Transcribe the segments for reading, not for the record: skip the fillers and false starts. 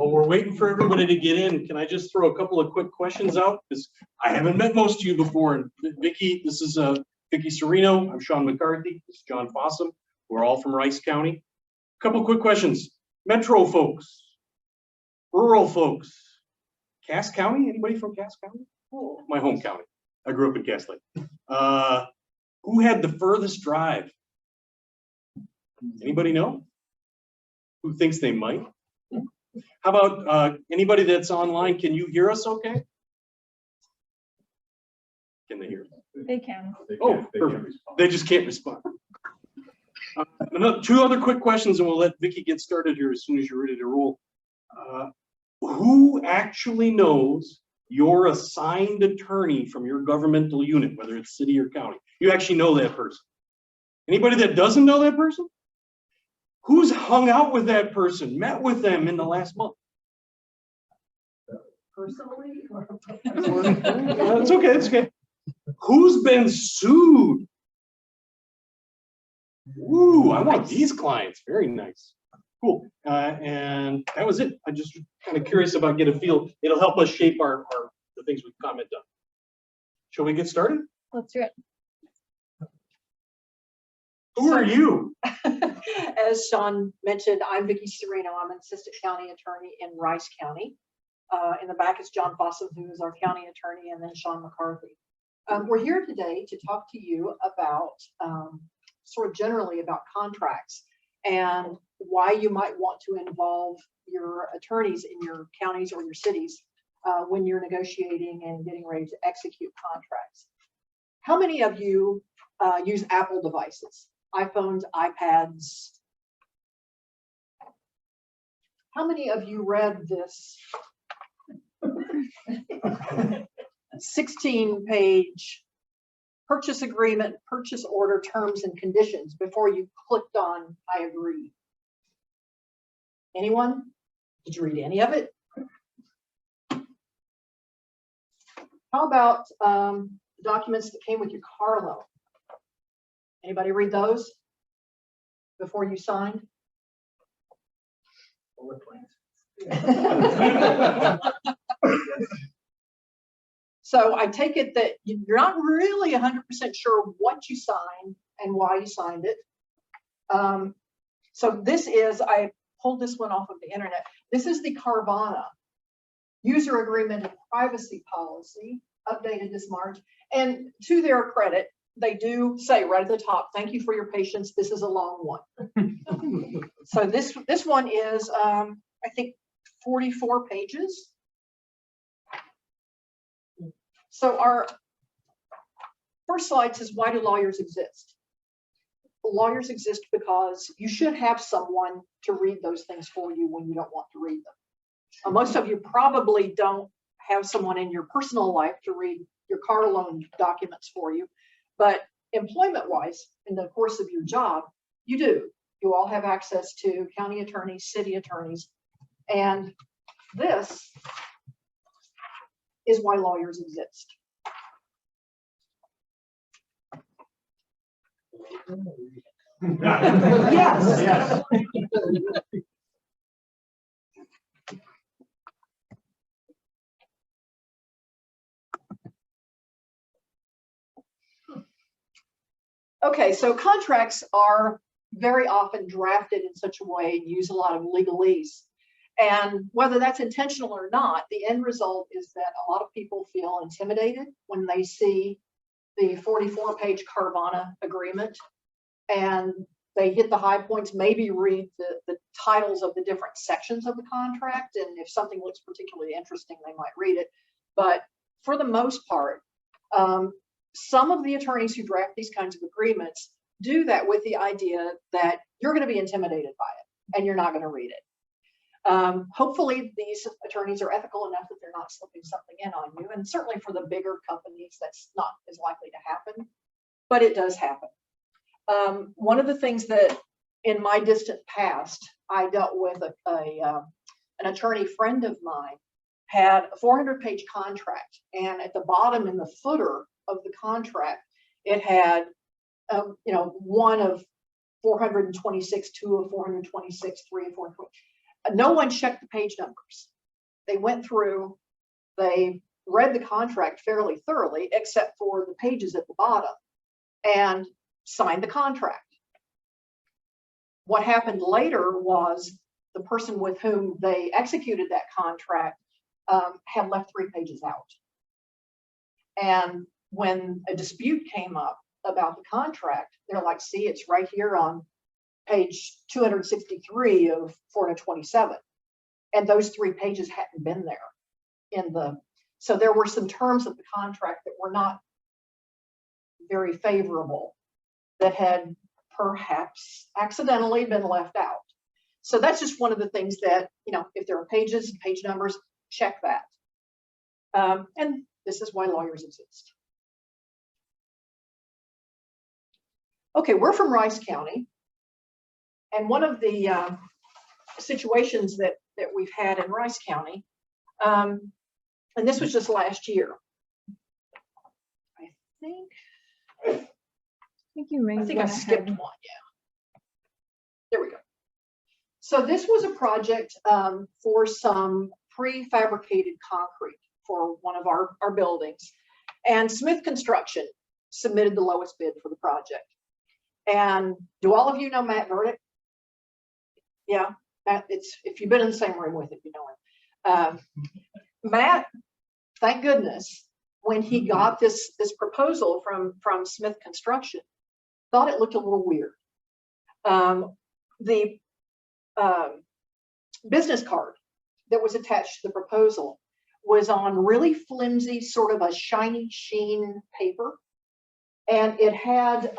While we're waiting for everybody to get in, can I just throw a couple of quick questions out? Because I haven't met most of you before. And Vicki, this is Vicki Serino. I'm Sean McCarthy. This is John Fossum. We're all from Rice County. A couple quick questions. Metro folks, rural folks, Cass County. Anybody from Cass County? Oh, my home county. I grew up in Cass Lake. Who had the furthest drive? Anybody know? Who thinks they might? How about anybody that's online? Can you hear us okay? Can they hear us? They can. Oh, perfect. They just can't respond. Two other quick questions and we'll let Vicki get started here as soon as you're ready to roll. Who actually knows your assigned attorney from your governmental unit, whether it's city or county? You actually know that person. Anybody that doesn't know that person? Who's hung out with that person, met with them in the last month? Personally? It's okay, it's okay. Who's been sued? Ooh, I want these clients. Very nice. Cool. And that was it. I'm just kind of curious about get a feel. It'll help us shape the things we comment on. Shall we get started? Let's do it. Who are you? As Sean mentioned, I'm Vicki Serino. I'm an assistant county attorney in Rice County. In the back is John Fossum, who is our county attorney, and then Sean McCarthy. We're here today to talk to you about sort of generally about contracts and why you might want to involve your attorneys in your counties or your cities when you're negotiating and getting ready to execute contracts. How many of you use Apple devices? iPhones, iPads? How many of you read this 16-page purchase agreement, purchase order, terms and conditions before you clicked on I agree? Anyone? Did you read any of it? How about documents that came with your car loan? Anybody read those before you signed? So I take it that you're not really 100% sure what you signed and why you signed it. So this is, I pulled this one off of the internet. This is the Carvana user agreement and privacy policy, updated this March. And to their credit, they do say right at the top, thank you for your patience. This is a long one. So this one is, I think, 44 pages. So our first slide says, why do lawyers exist? Lawyers exist because you should have someone to read those things for you when you don't want to read them. Most of you probably don't have someone in your personal life to read your car loan documents for you. But employment-wise, in the course of your job, you do. You all have access to county attorneys, city attorneys, and this is why lawyers exist. Yes. Yes. Okay, so contracts are very often drafted in such a way and use a lot of legalese. And whether that's intentional or not, the end result is that a lot of people feel intimidated when they see the 44-page Carvana agreement and they hit the high points, maybe read the titles of the different sections of the contract. And if something looks particularly interesting, they might read it. But for the most part, some of the attorneys who draft these kinds of agreements do that with the idea that you're going to be intimidated by it and you're not going to read it. Hopefully these attorneys are ethical enough that they're not slipping something in on you. And certainly for the bigger companies, that's not as likely to happen, but it does happen. One of the things that in my distant past, I dealt with an attorney friend of mine had a 400-page contract. And at the bottom in the footer of the contract, it had, one of 426, two of 426, three of 420. No one checked the page numbers. They went through, they read the contract fairly thoroughly, except for the pages at the bottom, and signed the contract. What happened later was the person with whom they executed that contract had left 3 pages out. And when a dispute came up about the contract, they're like, see, it's right here on page 263 of 427. And those 3 pages hadn't been there in the, so there were some terms of the contract that were not very favorable that had perhaps accidentally been left out. So that's just one of the things that, you know, if there are pages and page numbers, check that. And this is why lawyers exist. Okay, we're from Rice County. And one of the situations that we've had in Rice County, and this was just last year. I think I skipped one, yeah. There we go. So this was a project for some prefabricated concrete for one of our buildings. And Smith Construction submitted the lowest bid for the project. And do all of you know Matt Verdict? Yeah, Matt, if you've been in the same room with it, you know him. Matt, thank goodness, when he got this proposal from Smith Construction, thought it looked a little weird. The business card that was attached to the proposal was on really flimsy, sort of a shiny sheen paper. And it had,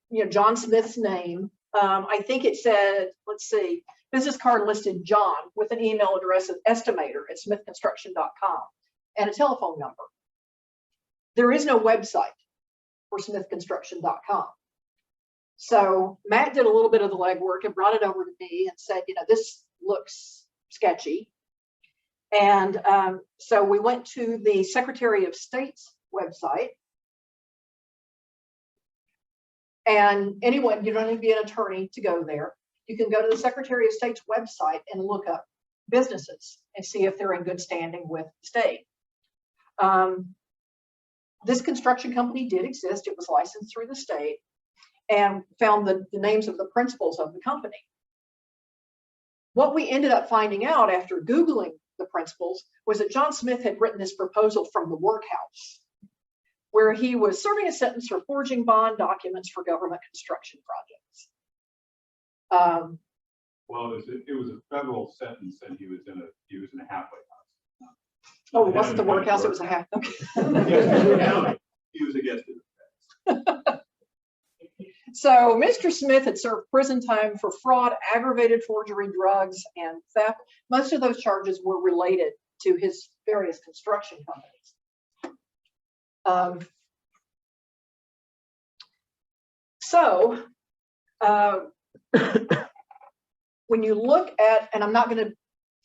you know, John Smith's name. I think it said, let's see, business card listed John with an email address of estimator@smithconstruction.com and a telephone number. There is no website for smithconstruction.com. So Matt did a little bit of the legwork and brought it over to me and said, you know, this looks sketchy. And so we went to the Secretary of State's website. And anyone, you don't need to be an attorney to go there. You can go to the Secretary of State's website and look up businesses and see if they're in good standing with the state. This construction company did exist. It was licensed through the state, and found the names of the principals of the company. What we ended up finding out after Googling the principals was that John Smith had written this proposal from the workhouse, where he was serving a sentence for forging bond documents for government construction projects. Well, it was a federal sentence, and he was in a halfway house. Oh, it wasn't the workhouse, it was a half. Okay. He was a guest in the So Mr. Smith had served prison time for fraud, aggravated forgery, drugs, and theft. Most of those charges were related to his various construction companies. When you look at, and I'm not going to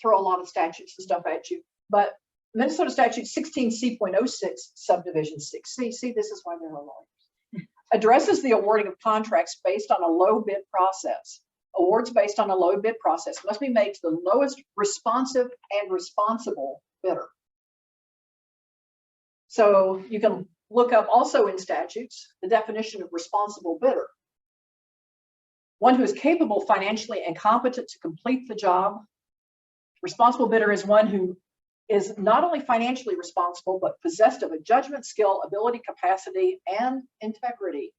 throw a lot of statutes and stuff at you, but Minnesota Statute 16C.06 subdivision 6C, see, this is why there are lawyers, addresses the awarding of contracts based on a low bid process. Awards based on a low bid process must be made to the lowest responsive and responsible bidder. So you can look up also in statutes the definition of responsible bidder. One who is capable financially and competent to complete the job. Responsible bidder is one who is not only financially responsible, but possessed of a judgment, skill, ability, capacity, and integrity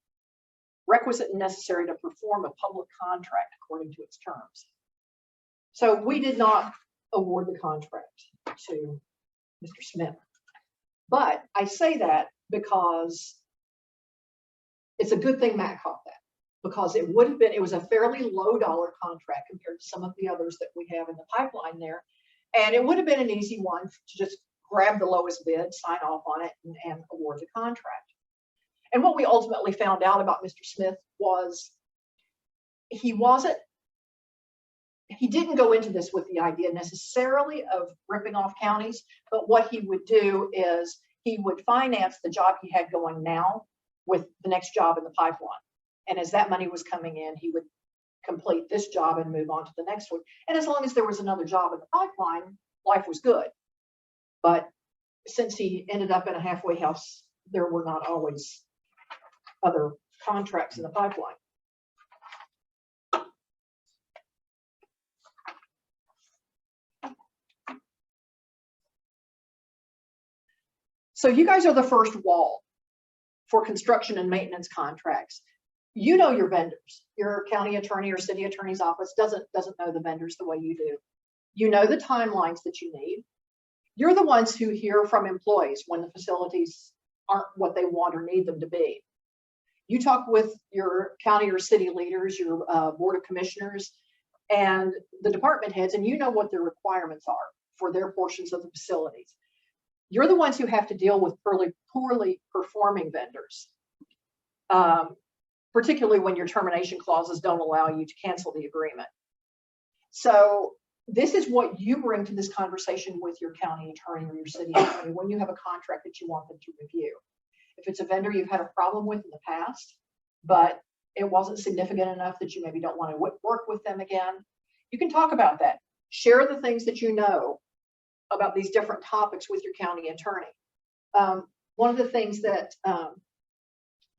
requisite and necessary to perform a public contract according to its terms. So we did not award the contract to Mr. Smith. But I say that because it's a good thing Matt caught that, because it would have been, it was a fairly low dollar contract compared to some of the others that we have in the pipeline there. And it would have been an easy one to just grab the lowest bid, sign off on it, and award the contract. And what we ultimately found out about Mr. Smith was he didn't go into this with the idea necessarily of ripping off counties, but what he would do is he would finance the job he had going now with the next job in the pipeline. And as that money was coming in, he would complete this job and move on to the next one. And as long as there was another job in the pipeline, life was good. But since he ended up in a halfway house, there were not always other contracts in the pipeline. So you guys are the first wall for construction and maintenance contracts. You know your vendors. Your county attorney or city attorney's office doesn't know the vendors the way you do. You know the timelines that you need. You're the ones who hear from employees when the facilities aren't what they want or need them to be. You talk with your county or city leaders, your board of commissioners, and the department heads, and you know what their requirements are for their portions of the facilities. You're the ones who have to deal with poorly performing vendors, particularly when your termination clauses don't allow you to cancel the agreement. So this is what you bring to this conversation with your county attorney or your city attorney when you have a contract that you want them to review. If it's a vendor you've had a problem with in the past, but it wasn't significant enough that you maybe don't want to work with them again, you can talk about that. Share the things that you know about these different topics with your county attorney. One of the things that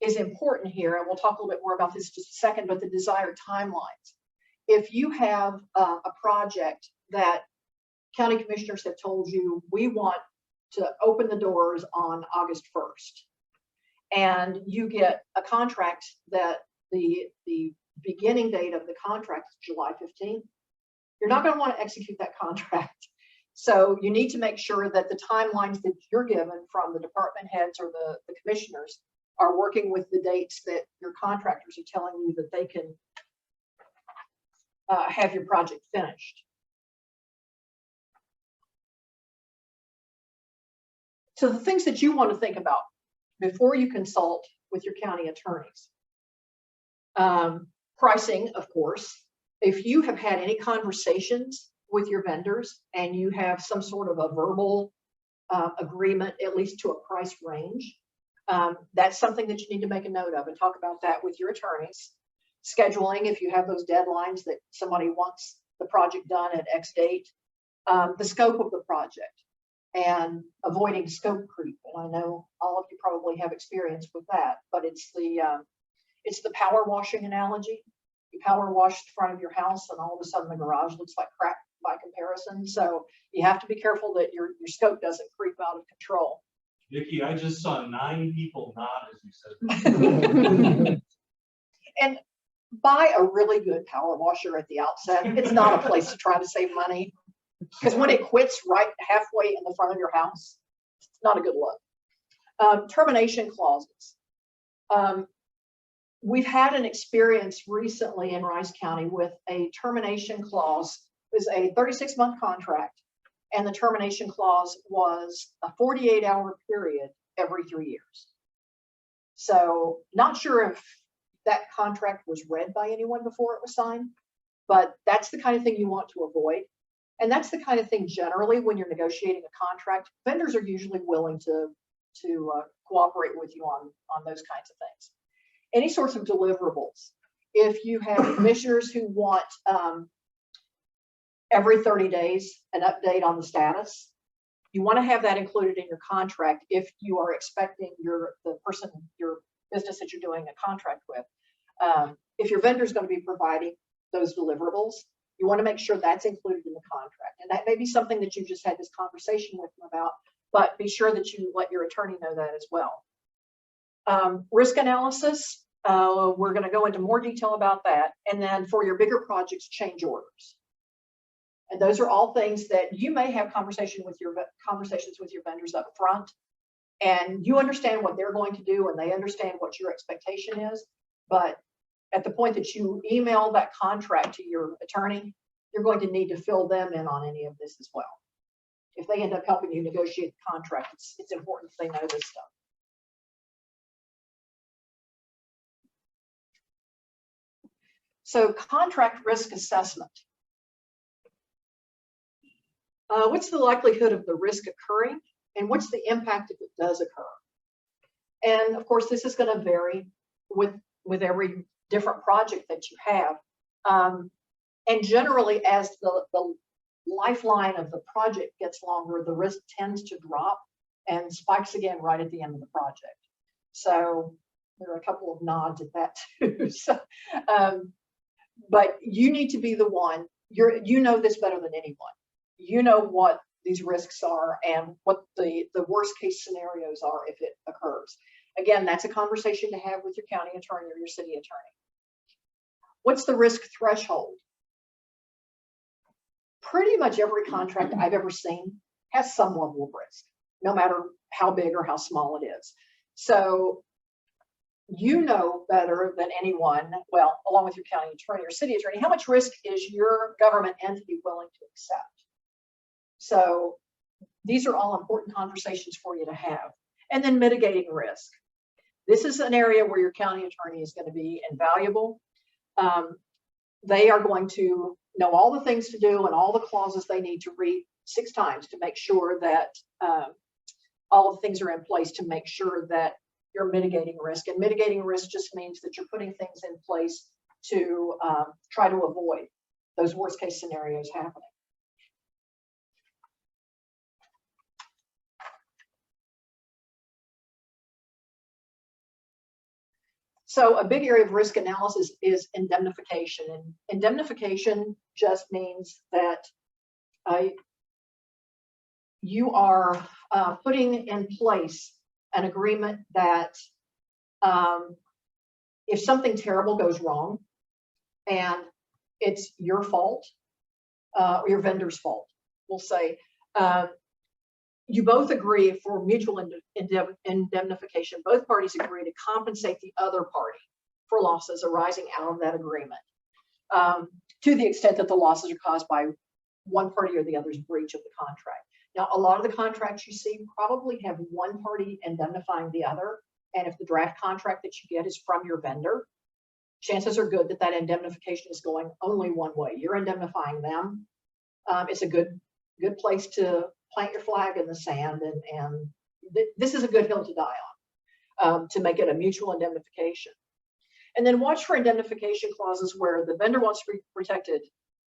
is important here, and we'll talk a little bit more about this in just a second, but the desired timelines. If you have a project that county commissioners have told you, we want to open the doors on August 1st, and you get a contract that the beginning date of the contract is July 15th, you're not going to want to execute that contract. So you need to make sure that the timelines that you're given from the department heads or the commissioners are working with the dates that your contractors are telling you that they can have your project finished. So the things that you want to think about before you consult with your county attorneys. Pricing, of course. If you have had any conversations with your vendors and you have some sort of a verbal agreement, at least to a price range, that's something that you need to make a note of and talk about that with your attorneys. Scheduling, if you have those deadlines that somebody wants the project done at X date, the scope of the project, and avoiding scope creep. And I know all of you probably have experience with that, but it's the power washing analogy. You power wash the front of your house and all of a sudden the garage looks like crap by comparison. So you have to be careful that your scope doesn't creep out of control. Vicki, I just saw 9 people nod as you said. And buy a really good power washer at the outset. It's not a place to try to save money, because when it quits right halfway in the front of your house, it's not a good look. Termination clauses. We've had an experience recently in Rice County with a termination clause. It was a 36-month contract, and the termination clause was a 48-hour period every 3 years. So not sure if that contract was read by anyone before it was signed, but that's the kind of thing you want to avoid. And that's the kind of thing generally when you're negotiating a contract, vendors are usually willing to cooperate with you on those kinds of things. Any sorts of deliverables. If you have commissioners who want every 30 days an update on the status, you want to have that included in your contract if you are expecting your business that you're doing a contract with. If your vendor is going to be providing those deliverables, you want to make sure that's included in the contract. And that may be something that you just had this conversation with them about, but be sure that you let your attorney know that as well. Risk analysis, we're going to go into more detail about that. And then for your bigger projects, change orders. And those are all things that you may have conversations with your vendors up front, and you understand what they're going to do and they understand what your expectation is. But at the point that you email that contract to your attorney, you're going to need to fill them in on any of this as well. If they end up helping you negotiate the contract, it's important that they know this stuff. So contract risk assessment. What's the likelihood of the risk occurring, and what's the impact if it does occur? And of course, this is going to vary with every different project that you have. And generally, as the lifeline of the project gets longer, the risk tends to drop and spikes again right at the end of the project. So there are a couple of nods at that too. So, but you need to be the one, you know this better than anyone. You know what these risks are and what the worst case scenarios are if it occurs. Again, that's a conversation to have with your county attorney or your city attorney. What's the risk threshold? Pretty much every contract I've ever seen has some level of risk, no matter how big or how small it is. So you know better than anyone, well, along with your county attorney or city attorney, how much risk is your government entity willing to accept? So these are all important conversations for you to have. And then mitigating risk. This is an area where your county attorney is going to be invaluable. They are going to know all the things to do and all the clauses they need to read 6 times to make sure that all the things are in place to make sure that you're mitigating risk. And mitigating risk just means that you're putting things in place to try to avoid those worst case scenarios happening. So a big area of risk analysis is indemnification. And indemnification just means that you are putting in place an agreement that if something terrible goes wrong and it's your fault or your vendor's fault, we'll say, you both agree for mutual indemnification. Both parties agree to compensate the other party for losses arising out of that agreement, to the extent that the losses are caused by one party or the other's breach of the contract. Now, a lot of the contracts you see probably have one party indemnifying the other. And if the draft contract that you get is from your vendor, chances are good that that indemnification is going only one way. You're indemnifying them. It's a good place to plant your flag in the sand, and this is a good hill to die on, to make it a mutual indemnification. And then watch for indemnification clauses where the vendor wants to be protected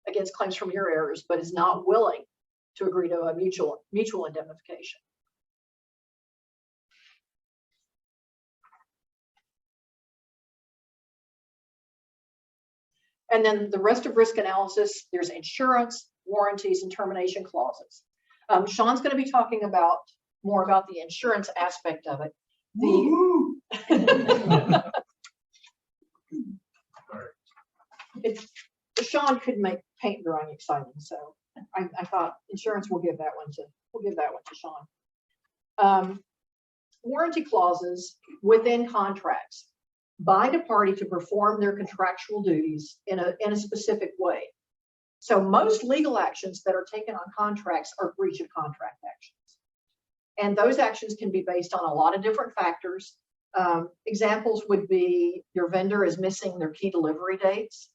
against claims from your errors, but is not willing to agree to a mutual indemnification. And then the rest of risk analysis, there's insurance, warranties, and termination clauses. Sean's going to be talking more about the insurance aspect of it. Sean could make paint drawing exciting, so I thought insurance. We'll give that one to Sean. Warranty clauses within contracts bind a party to perform their contractual duties in a specific way. So most legal actions that are taken on contracts are breach of contract actions. And those actions can be based on a lot of different factors. Examples would be your vendor is missing their key delivery dates,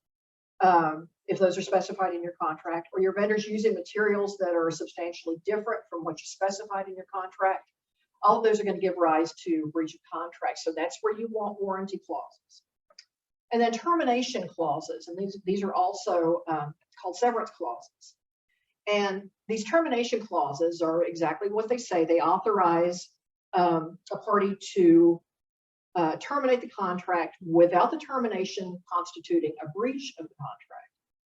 if those are specified in your contract, or your vendor's using materials that are substantially different from what you specified in your contract. All of those are going to give rise to breach of contract. So that's where you want warranty clauses. And then termination clauses, and these are also called severance clauses. And these termination clauses are exactly what they say. They authorize a party to terminate the contract without the termination constituting a breach of the contract.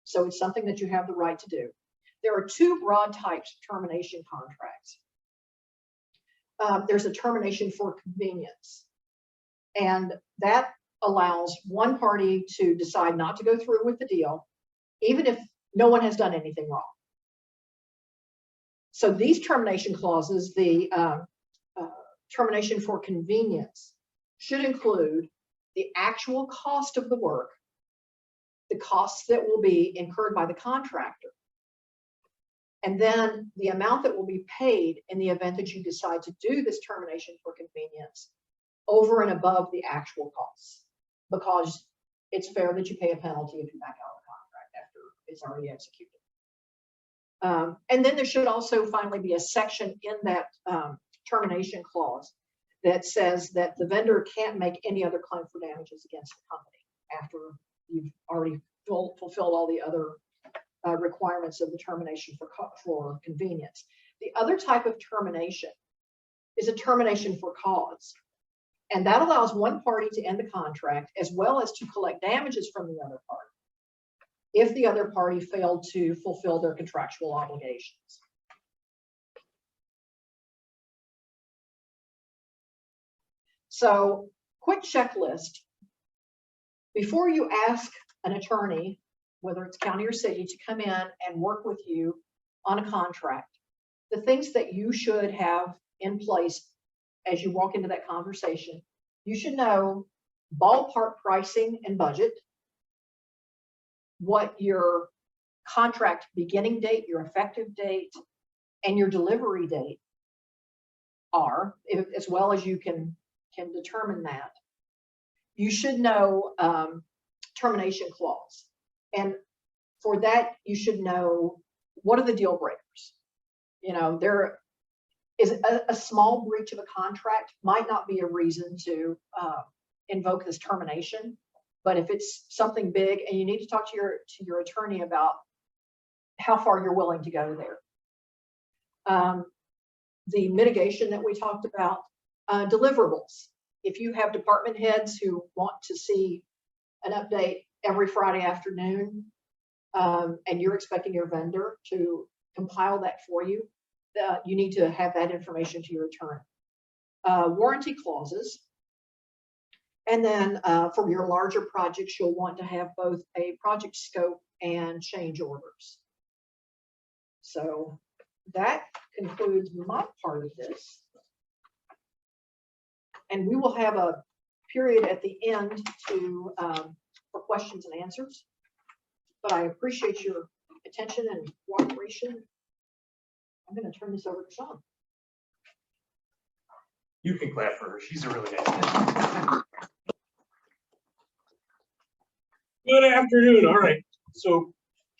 So it's something that you have the right to do. There are 2 broad types of termination contracts. There's a termination for convenience, and that allows one party to decide not to go through with the deal, even if no one has done anything wrong. So these termination clauses, the termination for convenience, should include the actual cost of the work, the costs that will be incurred by the contractor, and then the amount that will be paid in the event that you decide to do this termination for convenience over and above the actual costs, because it's fair that you pay a penalty if you back out of the contract after it's already executed. And then there should also finally be a section in that termination clause that says that the vendor can't make any other claim for damages against the company after you've already fulfilled all the other requirements of the termination for convenience. The other type of termination is a termination for cause. And that allows one party to end the contract as well as to collect damages from the other party if the other party failed to fulfill their contractual obligations. So, quick checklist. Before you ask an attorney, whether it's county or city, to come in and work with you on a contract, the things that you should have in place as you walk into that conversation, you should know ballpark pricing and budget, what your contract beginning date, your effective date, and your delivery date are, as well as you can determine that. You should know termination clause. And for that, you should know what are the deal breakers. You know, there is a small breach of a contract might not be a reason to invoke this termination, but if it's something big and you need to talk to your attorney about how far you're willing to go there. The mitigation that we talked about, deliverables. If you have department heads who want to see an update every Friday afternoon, and you're expecting your vendor to compile that for you, you need to have that information to your attorney. Warranty clauses. And then for your larger projects, you'll want to have both a project scope and change orders. So that concludes my part of this. And we will have a period at the end for questions and answers. But I appreciate your attention and cooperation. I'm going to turn this over to Sean. You can clap for her. She's a really nice lady. Good afternoon. All right. So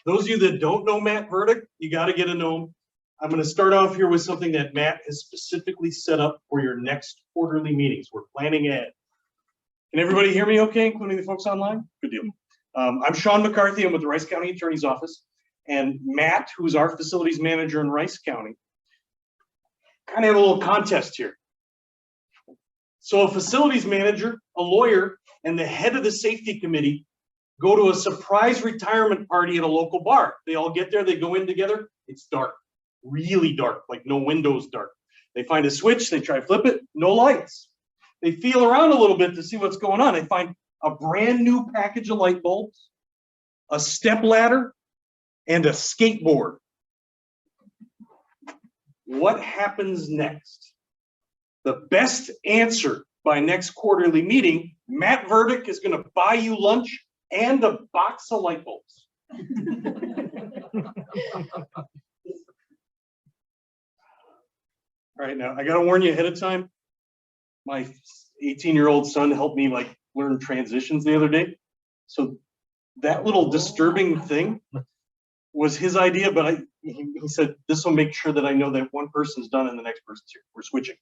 those of you that don't know Matt Verdict, you got to get to know him. I'm going to start off here with something that Matt has specifically set up for your next quarterly meetings. We're planning ahead. Can everybody hear me okay, including the folks online? Good deal. I'm Sean McCarthy. I'm with the Rice County Attorney's Office. And Matt, who's our facilities manager in Rice County, kind of had a little contest here. So a facilities manager, a lawyer, and the head of the safety committee go to a surprise retirement party at a local bar. They all get there, they go in together. It's dark, really dark, like no windows dark. They find a switch, they try to flip it, no lights. They feel around a little bit to see what's going on. They find a brand new package of light bulbs, a step ladder, and a skateboard. What happens next? The best answer by next quarterly meeting, Matt Verdict is going to buy you lunch and a box of light bulbs. All right, now I got to warn you ahead of time. My 18-year-old son helped me learn transitions the other day. So that little disturbing thing was his idea, but he said, this will make sure that I know that one person's done and the next person's here. We're switching.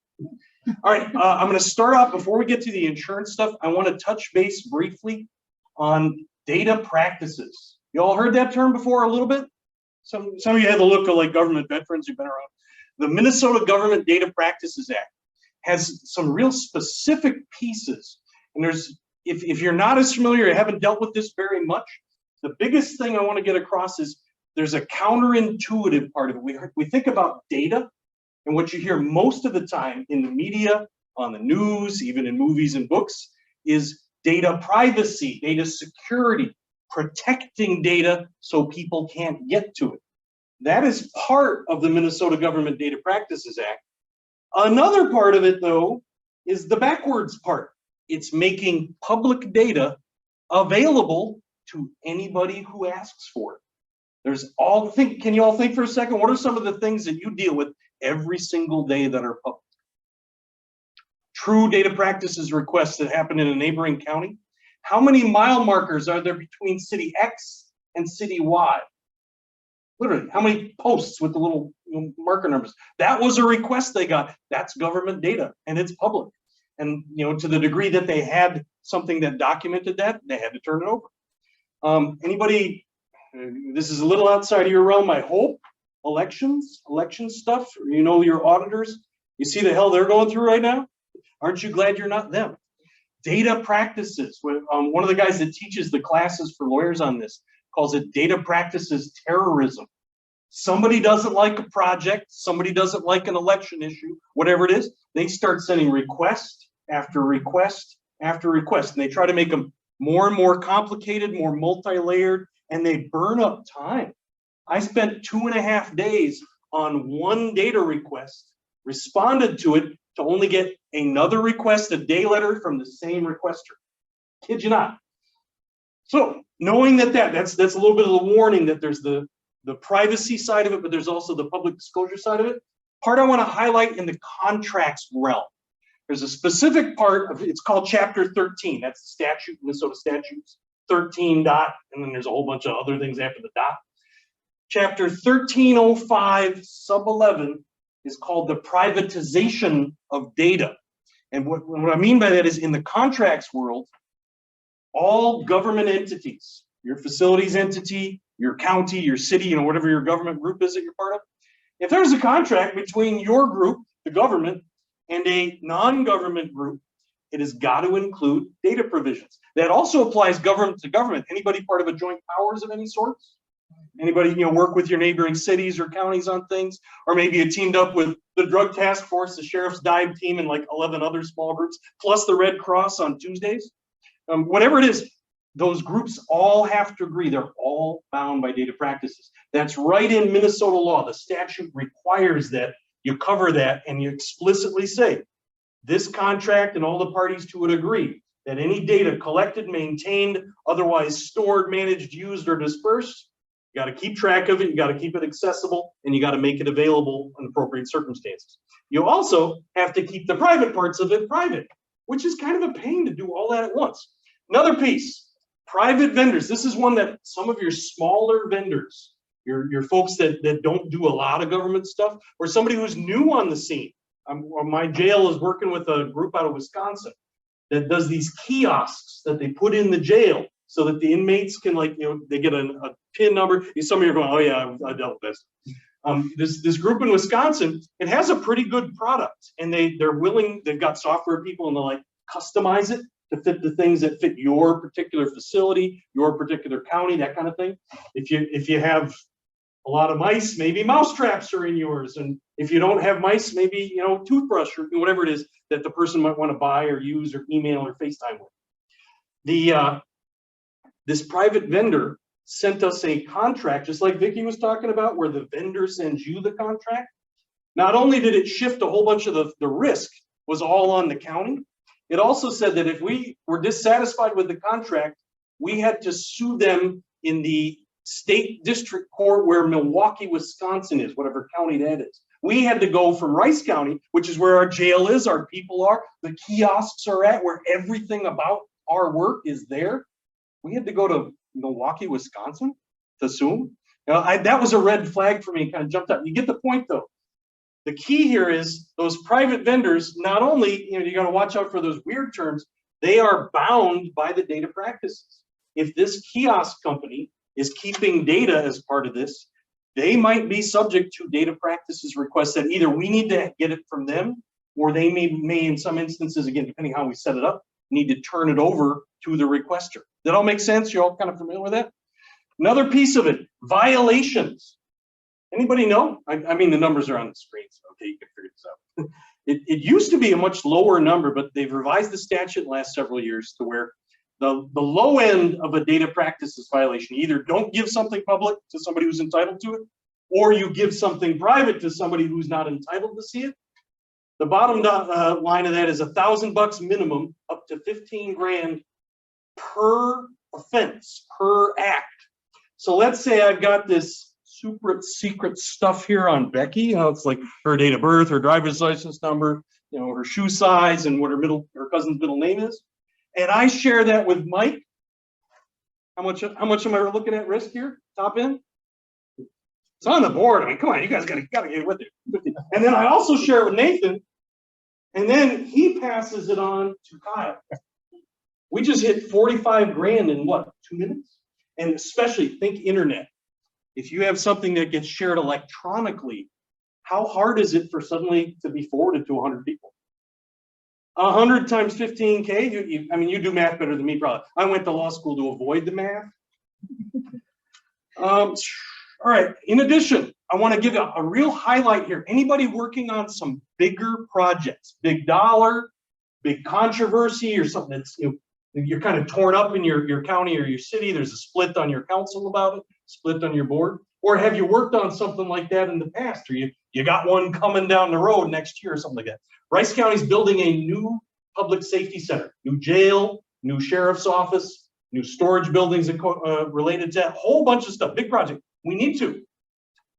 All right, I'm going to start off, before we get to the insurance stuff, I want to touch base briefly on data practices. You all heard that term before a little bit? Some of you had the look of like government veterans who've been around. The Minnesota Government Data Practices Act has some real specific pieces. And if you're not as familiar or haven't dealt with this very much, the biggest thing I want to get across is there's a counterintuitive part of it. We think about data, and what you hear most of the time in the media, on the news, even in movies and books, is data privacy, data security, protecting data so people can't get to it. That is part of the Minnesota Government Data Practices Act. Another part of it, though, is the backwards part. It's making public data available to anybody who asks for it. Can you all think for a second, what are some of the things that you deal with every single day that are public? True data practices requests that happen in a neighboring county. How many mile markers are there between city X and city Y? Literally, how many posts with the little marker numbers? That was a request they got. That's government data, and it's public. And to the degree that they had something that documented that, they had to turn it over. Anybody, this is a little outside of your realm, I hope. Election stuff, you know, your auditors, you see the hell they're going through right now? Aren't you glad you're not them? Data practices. One of the guys that teaches the classes for lawyers on this calls it data practices terrorism. Somebody doesn't like a project, somebody doesn't like an election issue, whatever it is, they start sending request after request after request, and they try to make them more and more complicated, more multi-layered, and they burn up time. I spent 2.5 days on one data request, responded to it to only get another request a day later from the same requester. Kid you not. So knowing that's a little bit of the warning that there's the privacy side of it, but there's also the public disclosure side of it. Part I want to highlight in the contracts realm. There's a specific part of it's called Chapter 13. That's the statute, Minnesota statutes 13 dot, and then there's a whole bunch of other things after the dot. Chapter 1305 sub 11 is called the privatization of data. And what I mean by that is in the contracts world, all government entities, your facilities entity, your county, your city, you know, whatever your government group is that you're part of. If there's a contract between your group, the government, and a non-government group, it has got to include data provisions. That also applies government to government. Anybody part of a joint powers of any sorts? Anybody, you know, work with your neighboring cities or counties on things? Or maybe you teamed up with the drug task force, the sheriff's dive team, and like 11 other small groups, plus the Red Cross on Tuesdays. Whatever it is, those groups all have to agree. They're all bound by data practices. That's right in Minnesota law. The statute requires that you cover that and you explicitly say, this contract and all the parties to it agree that any data collected, maintained, otherwise stored, managed, used, or dispersed, you got to keep track of it, you got to keep it accessible, and you got to make it available in appropriate circumstances. You also have to keep the private parts of it private, which is kind of a pain to do all that at once. Another piece, private vendors. This is one that some of your smaller vendors, your folks that don't do a lot of government stuff, or somebody who's new on the scene. My jail is working with a group out of Wisconsin that does these kiosks that they put in the jail so that the inmates can, like, you know, they get a PIN number. Some of you are going, oh yeah, I dealt with this. This group in Wisconsin, it has a pretty good product, and they're willing. They've got software people, and they'll like customize it to fit the things that fit your particular facility, your particular county, that kind of thing. If you have a lot of mice, maybe mouse traps are in yours, and if you don't have mice, maybe, you know, toothbrush or whatever it is that the person might want to buy or use or email or FaceTime with. This private vendor sent us a contract, just like Vicki was talking about, where the vendor sends you the contract. Not only did it shift a whole bunch of the risk was all on the county, it also said that if we were dissatisfied with the contract, we had to sue them in the state district court where Milwaukee, Wisconsin is, whatever county that is. We had to go from Rice County, which is where our jail is, our people are, the kiosks are at, where everything about our work is there. We had to go to Milwaukee, Wisconsin to sue. That was a red flag for me, kind of jumped up. You get the point though. The key here is those private vendors, not only, you know, you got to watch out for those weird terms, they are bound by the data practices. If this kiosk company is keeping data as part of this, they might be subject to data practices requests that either we need to get it from them, or they may in some instances, again, depending how we set it up, need to turn it over to the requester. That all makes sense? You're all kind of familiar with that? Another piece of it, violations. Anybody know? I mean, the numbers are on the screen, so okay, you can figure this out. It used to be a much lower number, but they've revised the statute the last several years to where the low end of a data practices violation, either don't give something public to somebody who's entitled to it, or you give something private to somebody who's not entitled to see it. The bottom line of that is $1,000 minimum, up to 15 grand per offense, per act. So let's say I've got this super secret stuff here on Becky. You know, it's like her date of birth, her driver's license number, you know, her shoe size, and what her cousin's middle name is. And I share that with Mike. How much am I looking at risk here? Top end? It's on the board. I mean, come on, you guys gotta get with it. And then I also share it with Nathan, and then he passes it on to Kyle. We just hit 45 grand in what, 2 minutes? And especially think internet. If you have something that gets shared electronically, how hard is it for suddenly to be forwarded to 100 people? 100 times 15K, I mean, you do math better than me probably. I went to law school to avoid the math. All right, in addition, I want to give you a real highlight here. Anybody working on some bigger projects, big dollar, big controversy, or something that's, you're kind of torn up in your county or your city, there's a split on your council about it, split on your board, or have you worked on something like that in the past, or you got one coming down the road next year or something like that? Rice County's building a new public safety center, new jail, new sheriff's office, new storage buildings related to that, whole bunch of stuff, big project. We need to.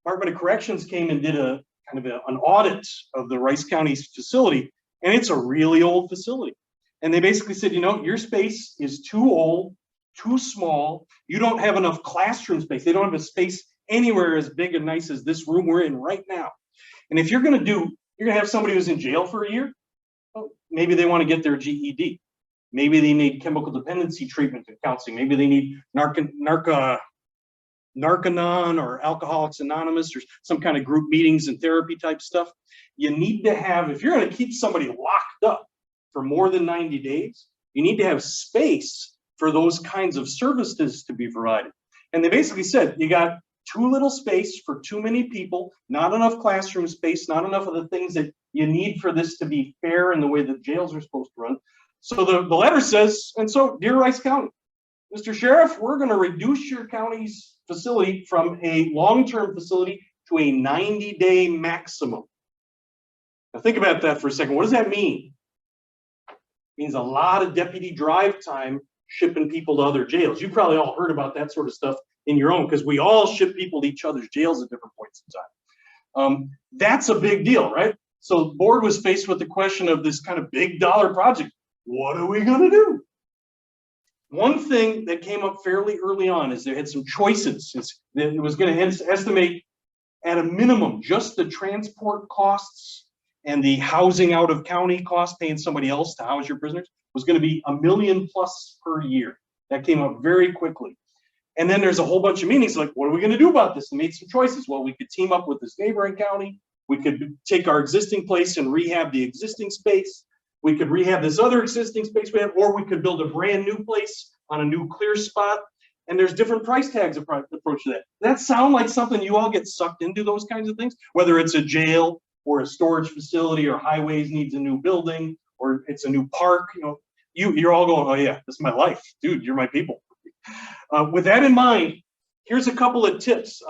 Department of Corrections came and did a kind of an audit of the Rice County's facility, and it's a really old facility. And they basically said, your space is too old, too small. You don't have enough classroom space. They don't have a space anywhere as big and nice as this room we're in right now. And if you're going to have somebody who's in jail for a year, well, maybe they want to get their GED. Maybe they need chemical dependency treatment and counseling. Maybe they need Narconon or Alcoholics Anonymous or some kind of group meetings and therapy type stuff. You need to have, if you're going to keep somebody locked up for more than 90 days, you need to have space for those kinds of services to be provided. And they basically said, you got too little space for too many people, not enough classroom space, not enough of the things that you need for this to be fair in the way that jails are supposed to run. So the letter says, and so, dear Rice County, Mr. Sheriff, we're going to reduce your county's facility from a long-term facility to a 90-day maximum. Now think about that for a second. What does that mean? It means a lot of deputy drive time shipping people to other jails. You've probably all heard about that sort of stuff in your own, because we all ship people to each other's jails at different points in time. That's a big deal, right? So the board was faced with the question of this kind of big dollar project. What are we going to do? One thing that came up fairly early on is they had some choices. It was going to estimate at a minimum just the transport costs and the housing out of county costs, paying somebody else to house your prisoners, was going to be $1 million+ per year. That came up very quickly. And then there's a whole bunch of meetings like, what are we going to do about this? And made some choices. Well, we could team up with this neighboring county. We could take our existing place and rehab the existing space. We could rehab this other existing space we have, or we could build a brand new place on a new clear spot. And there's different price tags approach to that. That sound like something you all get sucked into, those kinds of things, whether it's a jail or a storage facility or highways needs a new building or it's a new park. You're all going, oh yeah, this is my life, dude. You're my people. With that in mind, here's a couple of tips.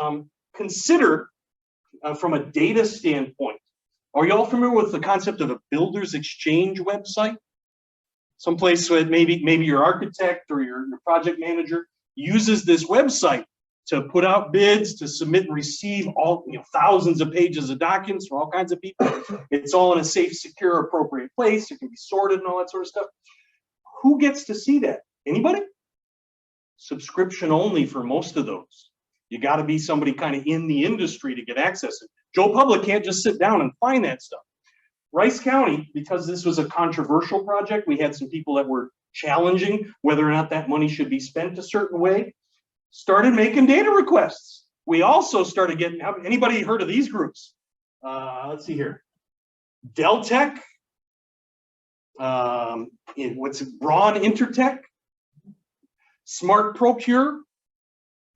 Consider from a data standpoint. Are you all familiar with the concept of a builder's exchange website? Someplace where maybe your architect or your project manager uses this website to put out bids, to submit and receive all thousands of pages of documents from all kinds of people. It's all in a safe, secure, appropriate place. It can be sorted and all that sort of stuff. Who gets to see that? Anybody? Subscription only for most of those. You got to be somebody kind of in the industry to get access to it. Joe Public can't just sit down and find that stuff. Rice County, because this was a controversial project, we had some people that were challenging whether or not that money should be spent a certain way, started making data requests. We also started getting, anybody heard of these groups? Let's see here. Deltec, Braun Intertech, Smart Procure.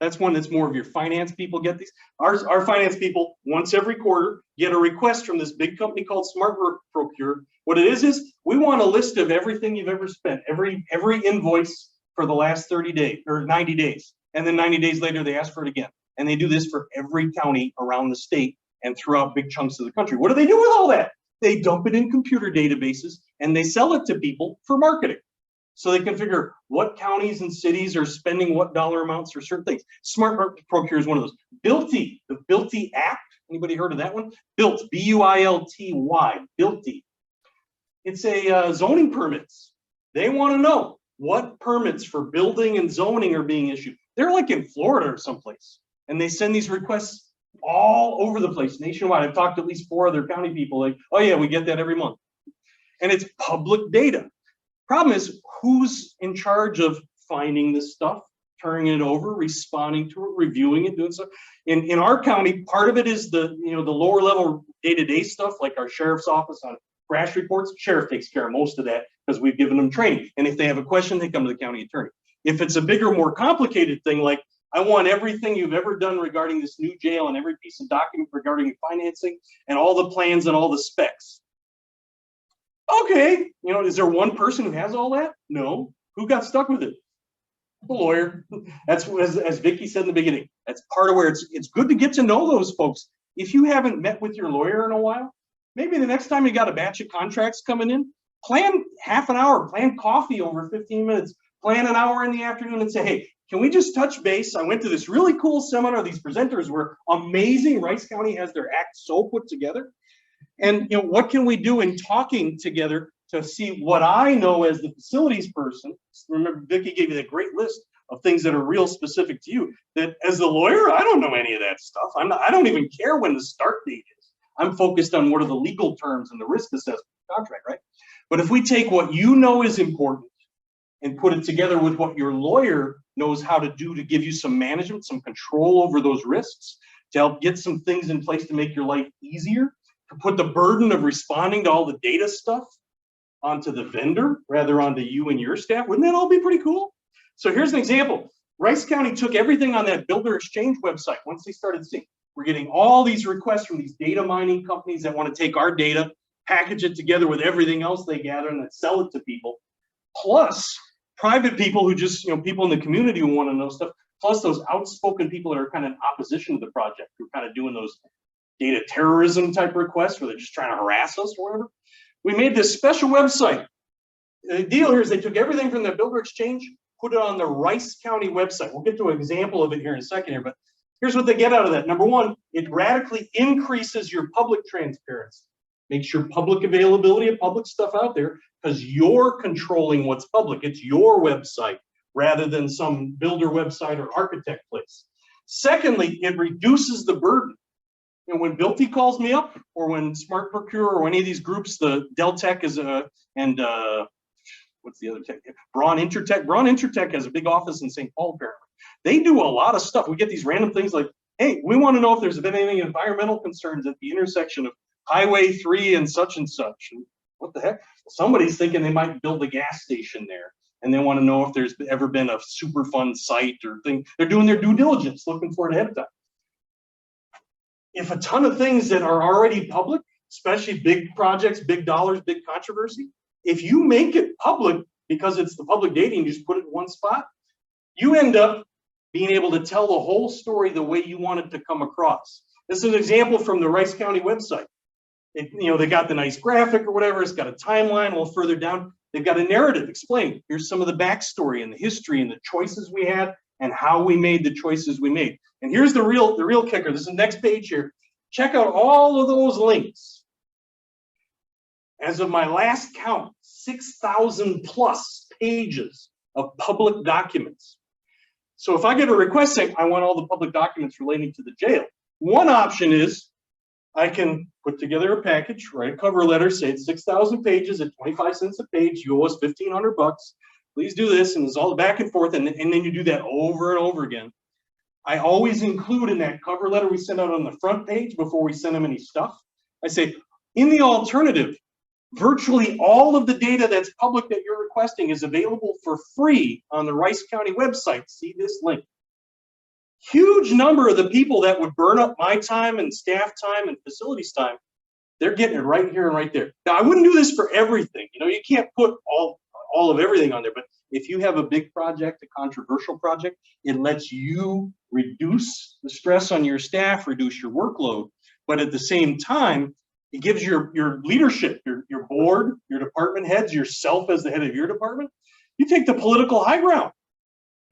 That's one that's more of your finance people get these. Our finance people, once every quarter, get a request from this big company called Smart Procure. What it is we want a list of everything you've ever spent, every invoice for the last 30 days or 90 days. And then 90 days later, they ask for it again. And they do this for every county around the state and throughout big chunks of the country. What do they do with all that? They dump it in computer databases and they sell it to people for marketing. So they can figure what counties and cities are spending what dollar amounts for certain things. Smart Procure is one of those. Builty, the Builty app. Anybody heard of that one? Built, B-U-I-L-T-Y, Builty. It's a zoning permits. They want to know what permits for building and zoning are being issued. They're like in Florida or someplace, and they send these requests all over the place, nationwide. I've talked to at least 4 other county people like, oh yeah, we get that every month. And it's public data. Problem is, who's in charge of finding this stuff, turning it over, responding to it, reviewing it, doing stuff. In our county, part of it is the lower level day-to-day stuff, like our sheriff's office on crash reports. Sheriff takes care of most of that because we've given them training. And if they have a question, they come to the county attorney. If it's a bigger, more complicated thing, like I want everything you've ever done regarding this new jail and every piece of document regarding financing and all the plans and all the specs. Okay, is there one person who has all that? No. Who got stuck with it? The lawyer. That's as Vicki said in the beginning. That's part of where it's good to get to know those folks. If you haven't met with your lawyer in a while, maybe the next time you got a batch of contracts coming in, plan half an hour, plan coffee over 15 minutes, plan an hour in the afternoon and say, hey, can we just touch base? I went to this really cool seminar. These presenters were amazing. Rice County has their act so put together. And what can we do in talking together to see what I know as the facilities person? Remember, Vicki gave you that great list of things that are real specific to you. That as the lawyer, I don't know any of that stuff. I don't even care when the start date is. I'm focused on what are the legal terms and the risk assessment contract, right? But if we take what you know is important and put it together with what your lawyer knows how to do to give you some management, some control over those risks, to help get some things in place to make your life easier, to put the burden of responding to all the data stuff onto the vendor rather onto you and your staff, wouldn't that all be pretty cool? So here's an example. Rice County took everything on that Builder Exchange website. Once they started seeing, we're getting all these requests from these data mining companies that want to take our data, package it together with everything else they gather and then sell it to people. Plus private people who just, people in the community who want to know stuff, plus those outspoken people that are kind of in opposition to the project, who are kind of doing those data terrorism type requests where they're just trying to harass us or whatever. We made this special website. The deal here is they took everything from the Builder Exchange, put it on the Rice County website. We'll get to an example of it here in a second here, but here's what they get out of that. Number one, it radically increases your public transparency. Makes your public availability of public stuff out there because you're controlling what's public. It's your website rather than some builder website or architect place. Secondly, it reduces the burden. When Builty calls me up, or when Smart Procure, or any of these groups, the Deltech is and what's the other tech? Braun Intertech. Braun Intertech has a big office in St. Paul, apparently. They do a lot of stuff. We get these random things like, hey, we want to know if there's been any environmental concerns at the intersection of Highway 3 and such and such. And what the heck? Somebody's thinking they might build a gas station there, and they want to know if there's ever been a Superfund site or thing. They're doing their due diligence, looking for it ahead of time. If a ton of things that are already public, especially big projects, big dollars, big controversy, if you make it public because it's the public data and you just put it in one spot, you end up being able to tell the whole story the way you want it to come across. This is an example from the Rice County website. They got the nice graphic or whatever. It's got a timeline. A little further down, they've got a narrative explaining. Here's some of the backstory and the history and the choices we had and how we made the choices we made. And here's the real kicker. This is the next page here. Check out all of those links. As of my last count, 6,000 plus pages of public documents. So if I get a request saying I want all the public documents relating to the jail, one option is I can put together a package, write a cover letter, say it's 6,000 pages at 25 cents a page. You owe us $1,500. Please do this, and it's all the back and forth, and then you do that over and over again. I always include in that cover letter we send out on the front page before we send them any stuff. I say, in the alternative, virtually all of the data that's public that you're requesting is available for free on the Rice County website. See this link. Huge number of the people that would burn up my time and staff time and facilities time, they're getting it right here and right there. Now, I wouldn't do this for everything. You can't put all of everything on there, but if you have a big project, a controversial project, it lets you reduce the stress on your staff, reduce your workload, but at the same time, it gives your leadership, your board, your department heads, yourself as the head of your department, you take the political high ground.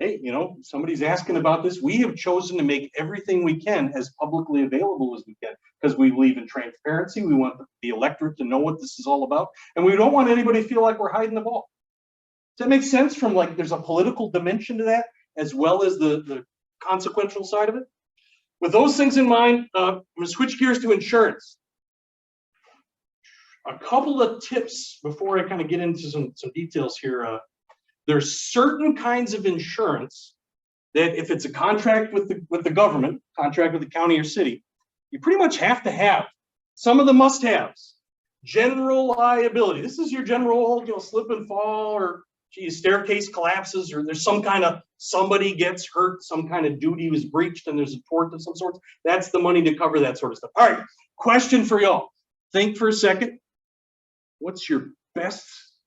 Hey, somebody's asking about this. We have chosen to make everything we can as publicly available as we can because we believe in transparency. We want the electorate to know what this is all about, and we don't want anybody to feel like we're hiding the ball. Does that make sense? From there's a political dimension to that as well as the consequential side of it. With those things in mind, I'm going to switch gears to insurance. A couple of tips before I kind of get into some details here. There's certain kinds of insurance that if it's a contract with the government, contract with the county or city, you pretty much have to have some of the must-haves. General liability. This is your general, slip and fall, or gee, staircase collapses, or there's some kind of somebody gets hurt, some kind of duty was breached, and there's a tort of some sort. That's the money to cover that sort of stuff. All right, question for y'all. Think for a second. What's your best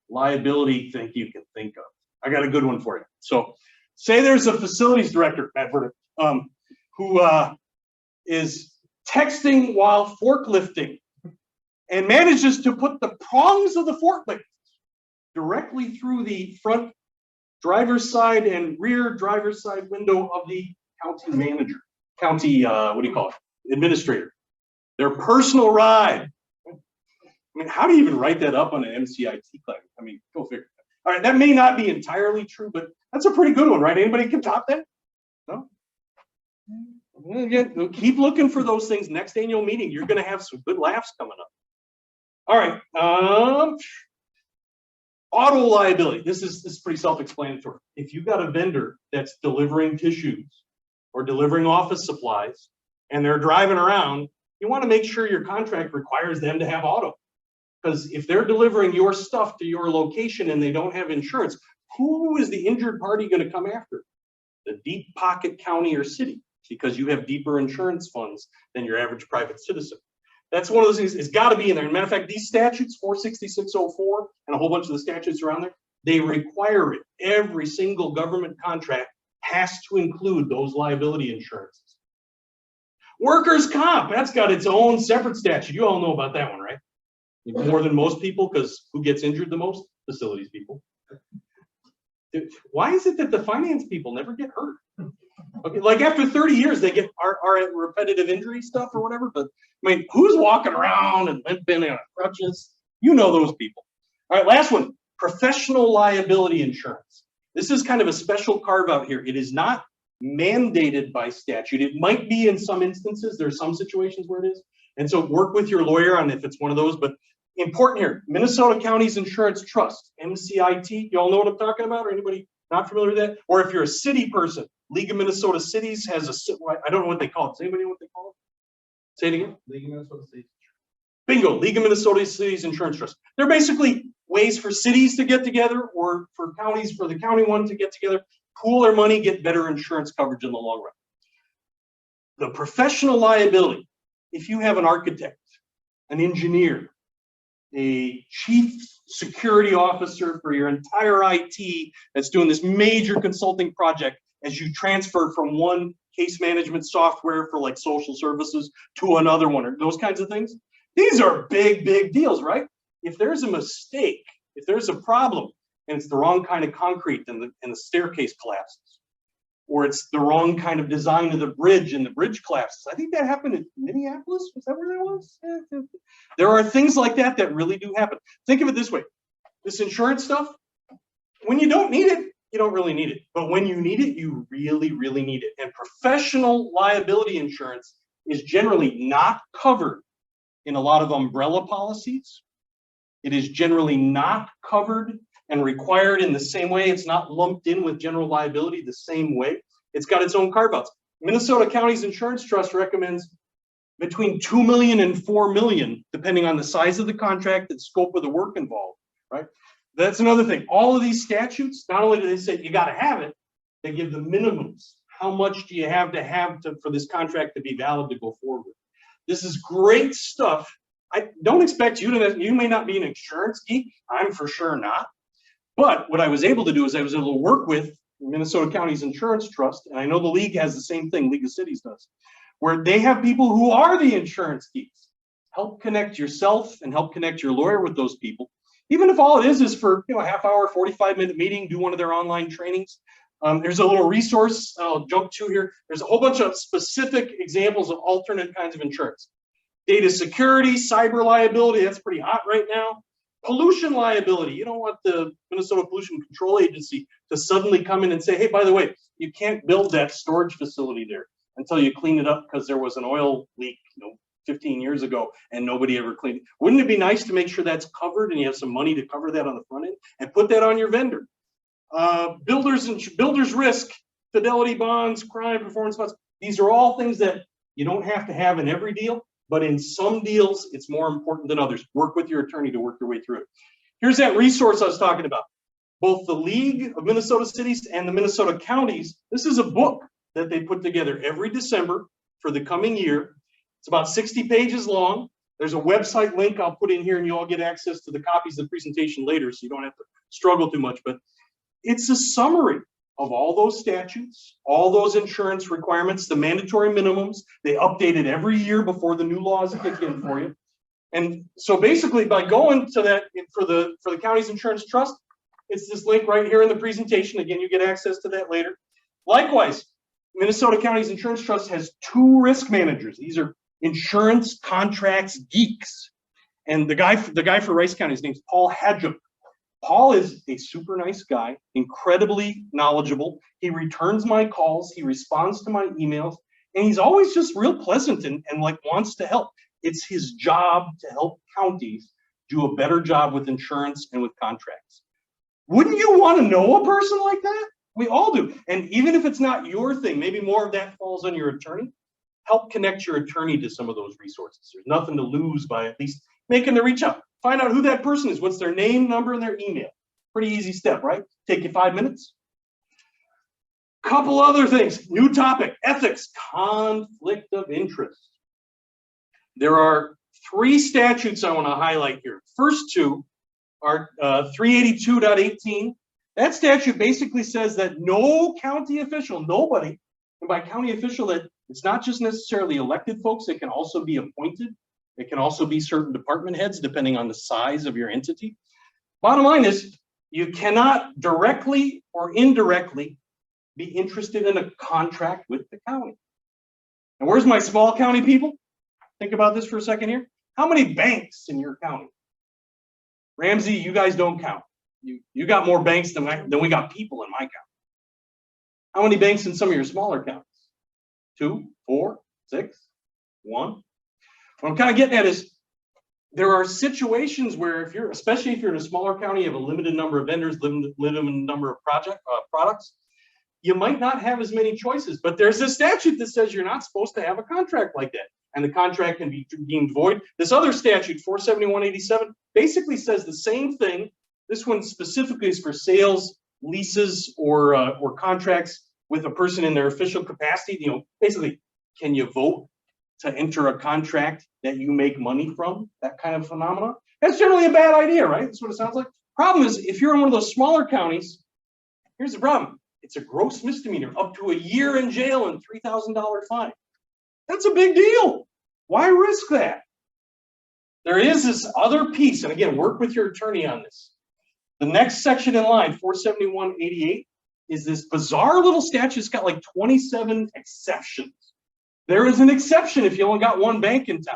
liability thing you can think of? I got a good one for you. So, say there's a facilities director, Matt Verdict, who is texting while forklifting and manages to put the prongs of the forklift directly through the front driver's side and rear driver's side window of the county manager, county, administrator. Their personal ride. I mean, how do you even write that up on an MCIT claim? I mean, go figure. All right, that may not be entirely true, but that's a pretty good one, right? Anybody can top that? No? Again, keep looking for those things. Next annual meeting, you're going to have some good laughs coming up. All right. Auto liability. This is pretty self-explanatory. If you got a vendor that's delivering tissues or delivering office supplies and they're driving around, you want to make sure your contract requires them to have auto. Because if they're delivering your stuff to your location and they don't have insurance, who is the injured party going to come after? The deep pocket county or city, because you have deeper insurance funds than your average private citizen. That's one of those things. It's got to be in there. As a matter of fact, these statutes, 46604 and a whole bunch of the statutes around there, they require it. Every single government contract has to include those liability insurances. Workers' comp, that's got its own separate statute. You all know about that one, right? More than most people, because who gets injured the most? Facilities people. Why is it that the finance people never get hurt? Okay, like after 30 years, they get are at repetitive injury stuff or whatever. But I mean, who's walking around and limping on crutches? You know those people. All right, last one: professional liability insurance. This is kind of a special carve out here. It is not mandated by statute. It might be in some instances. There's some situations where it is, and so work with your lawyer on if it's one of those. But important here: Minnesota Counties Insurance Trust, MCIT. You all know what I'm talking about, or anybody not familiar with that? Or if you're a city person, League of Minnesota Cities has I don't know what they call it. Does anybody know what they call it? Say it again. League of Minnesota Cities. Bingo, League of Minnesota Cities Insurance Trust. They're basically ways for cities to get together or for counties, for the county one to get together, pool their money, get better insurance coverage in the long run. The professional liability, if you have an architect, an engineer, a chief security officer for your entire IT that's doing this major consulting project as you transfer from one case management software for like social services to another one, or those kinds of things. These are big, big deals, right? If there's a mistake, if there's a problem and it's the wrong kind of concrete and the staircase collapses, or it's the wrong kind of design of the bridge and the bridge collapses. I think that happened in Minneapolis. Was that where that was? There are things like that that really do happen. Think of it this way. This insurance stuff, when you don't need it, you don't really need it. But when you need it, you really, really need it. And professional liability insurance is generally not covered in a lot of umbrella policies. It is generally not covered and required in the same way. It's not lumped in with general liability the same way. It's got its own carve-outs. Minnesota Counties Insurance Trust recommends between $2 million and $4 million, depending on the size of the contract and scope of the work involved, right? That's another thing. All of these statutes, not only do they say you got to have it, they give the minimums. How much do you have to for this contract to be valid to go forward? This is great stuff. I don't expect you may not be an insurance geek. I'm for sure not. But what I was able to do is I was able to work with Minnesota Counties Insurance Trust, and I know the league has the same thing, League of Cities does, where they have people who are the insurance geeks. Help connect yourself and help connect your lawyer with those people. Even if all it is for a half hour, 45-minute meeting, do one of their online trainings. There's a little resource I'll jump to here. There's a whole bunch of specific examples of alternate kinds of insurance. Data security, cyber liability, that's pretty hot right now. Pollution liability, you don't want the Minnesota Pollution Control Agency to suddenly come in and say, hey, by the way, you can't build that storage facility there until you clean it up because there was an oil leak 15 years ago and nobody ever cleaned it. Wouldn't it be nice to make sure that's covered and you have some money to cover that on the front end and put that on your vendor? Builder's risk, fidelity bonds, crime, performance bonds. These are all things that you don't have to have in every deal, but in some deals, it's more important than others. Work with your attorney to work your way through it. Here's that resource I was talking about. Both the League of Minnesota Cities and the Minnesota Counties, this is a book that they put together every December for the coming year. It's about 60 pages long. There's a website link I'll put in here, and you all get access to the copies of the presentation later, so you don't have to struggle too much. But it's a summary of all those statutes, all those insurance requirements, the mandatory minimums. They update it every year before the new laws kick in for you. And so basically, by going to that for the county's insurance trust, it's this link right here in the presentation. Again, you get access to that later. Likewise, Minnesota County's Insurance Trust has 2 risk managers. These are insurance contracts geeks. And the guy for Rice County, his name's Paul Hadjup. Paul is a super nice guy, incredibly knowledgeable. He returns my calls, he responds to my emails, and he's always just real pleasant and like wants to help. It's his job to help counties do a better job with insurance and with contracts. Wouldn't you want to know a person like that? We all do. And even if it's not your thing, maybe more of that falls on your attorney. Help connect your attorney to some of those resources. There's nothing to lose by at least making the reach out. Find out who that person is. What's their name, number, and their email. Pretty easy step, right? Take you 5 minutes. Couple other things. New topic, ethics, conflict of interest. There are 3 statutes I want to highlight here. First 2 are 382.18. That statute basically says that no county official, nobody, and by county official, that it's not just necessarily elected folks, it can also be appointed. It can also be certain department heads, depending on the size of your entity. Bottom line is, you cannot directly or indirectly be interested in a contract with the county. And where's my small county people? Think about this for a second here. How many banks in your county? Ramsey, you guys don't count. You got more banks than we got people in my county. How many banks in some of your smaller counties? 2, 4, 6, 1. What I'm kind of getting at is there are situations where especially if you're in a smaller county, you have a limited number of vendors, limited number of products, you might not have as many choices, but there's a statute that says you're not supposed to have a contract like that, and the contract can be deemed void. This other statute, 47187, basically says the same thing. This one specifically is for sales, leases, or contracts with a person in their official capacity. Basically, can you vote to enter a contract that you make money from? That kind of phenomenon. That's generally a bad idea, right? That's what it sounds like. Problem is, if you're in one of those smaller counties, here's the problem. It's a gross misdemeanor, up to a year in jail and $3,000 fine. That's a big deal. Why risk that? There is this other piece, and again, work with your attorney on this. The next section in line, 47188, is this bizarre little statute. It's got like 27 exceptions. There is an exception if you only got 1 bank in town.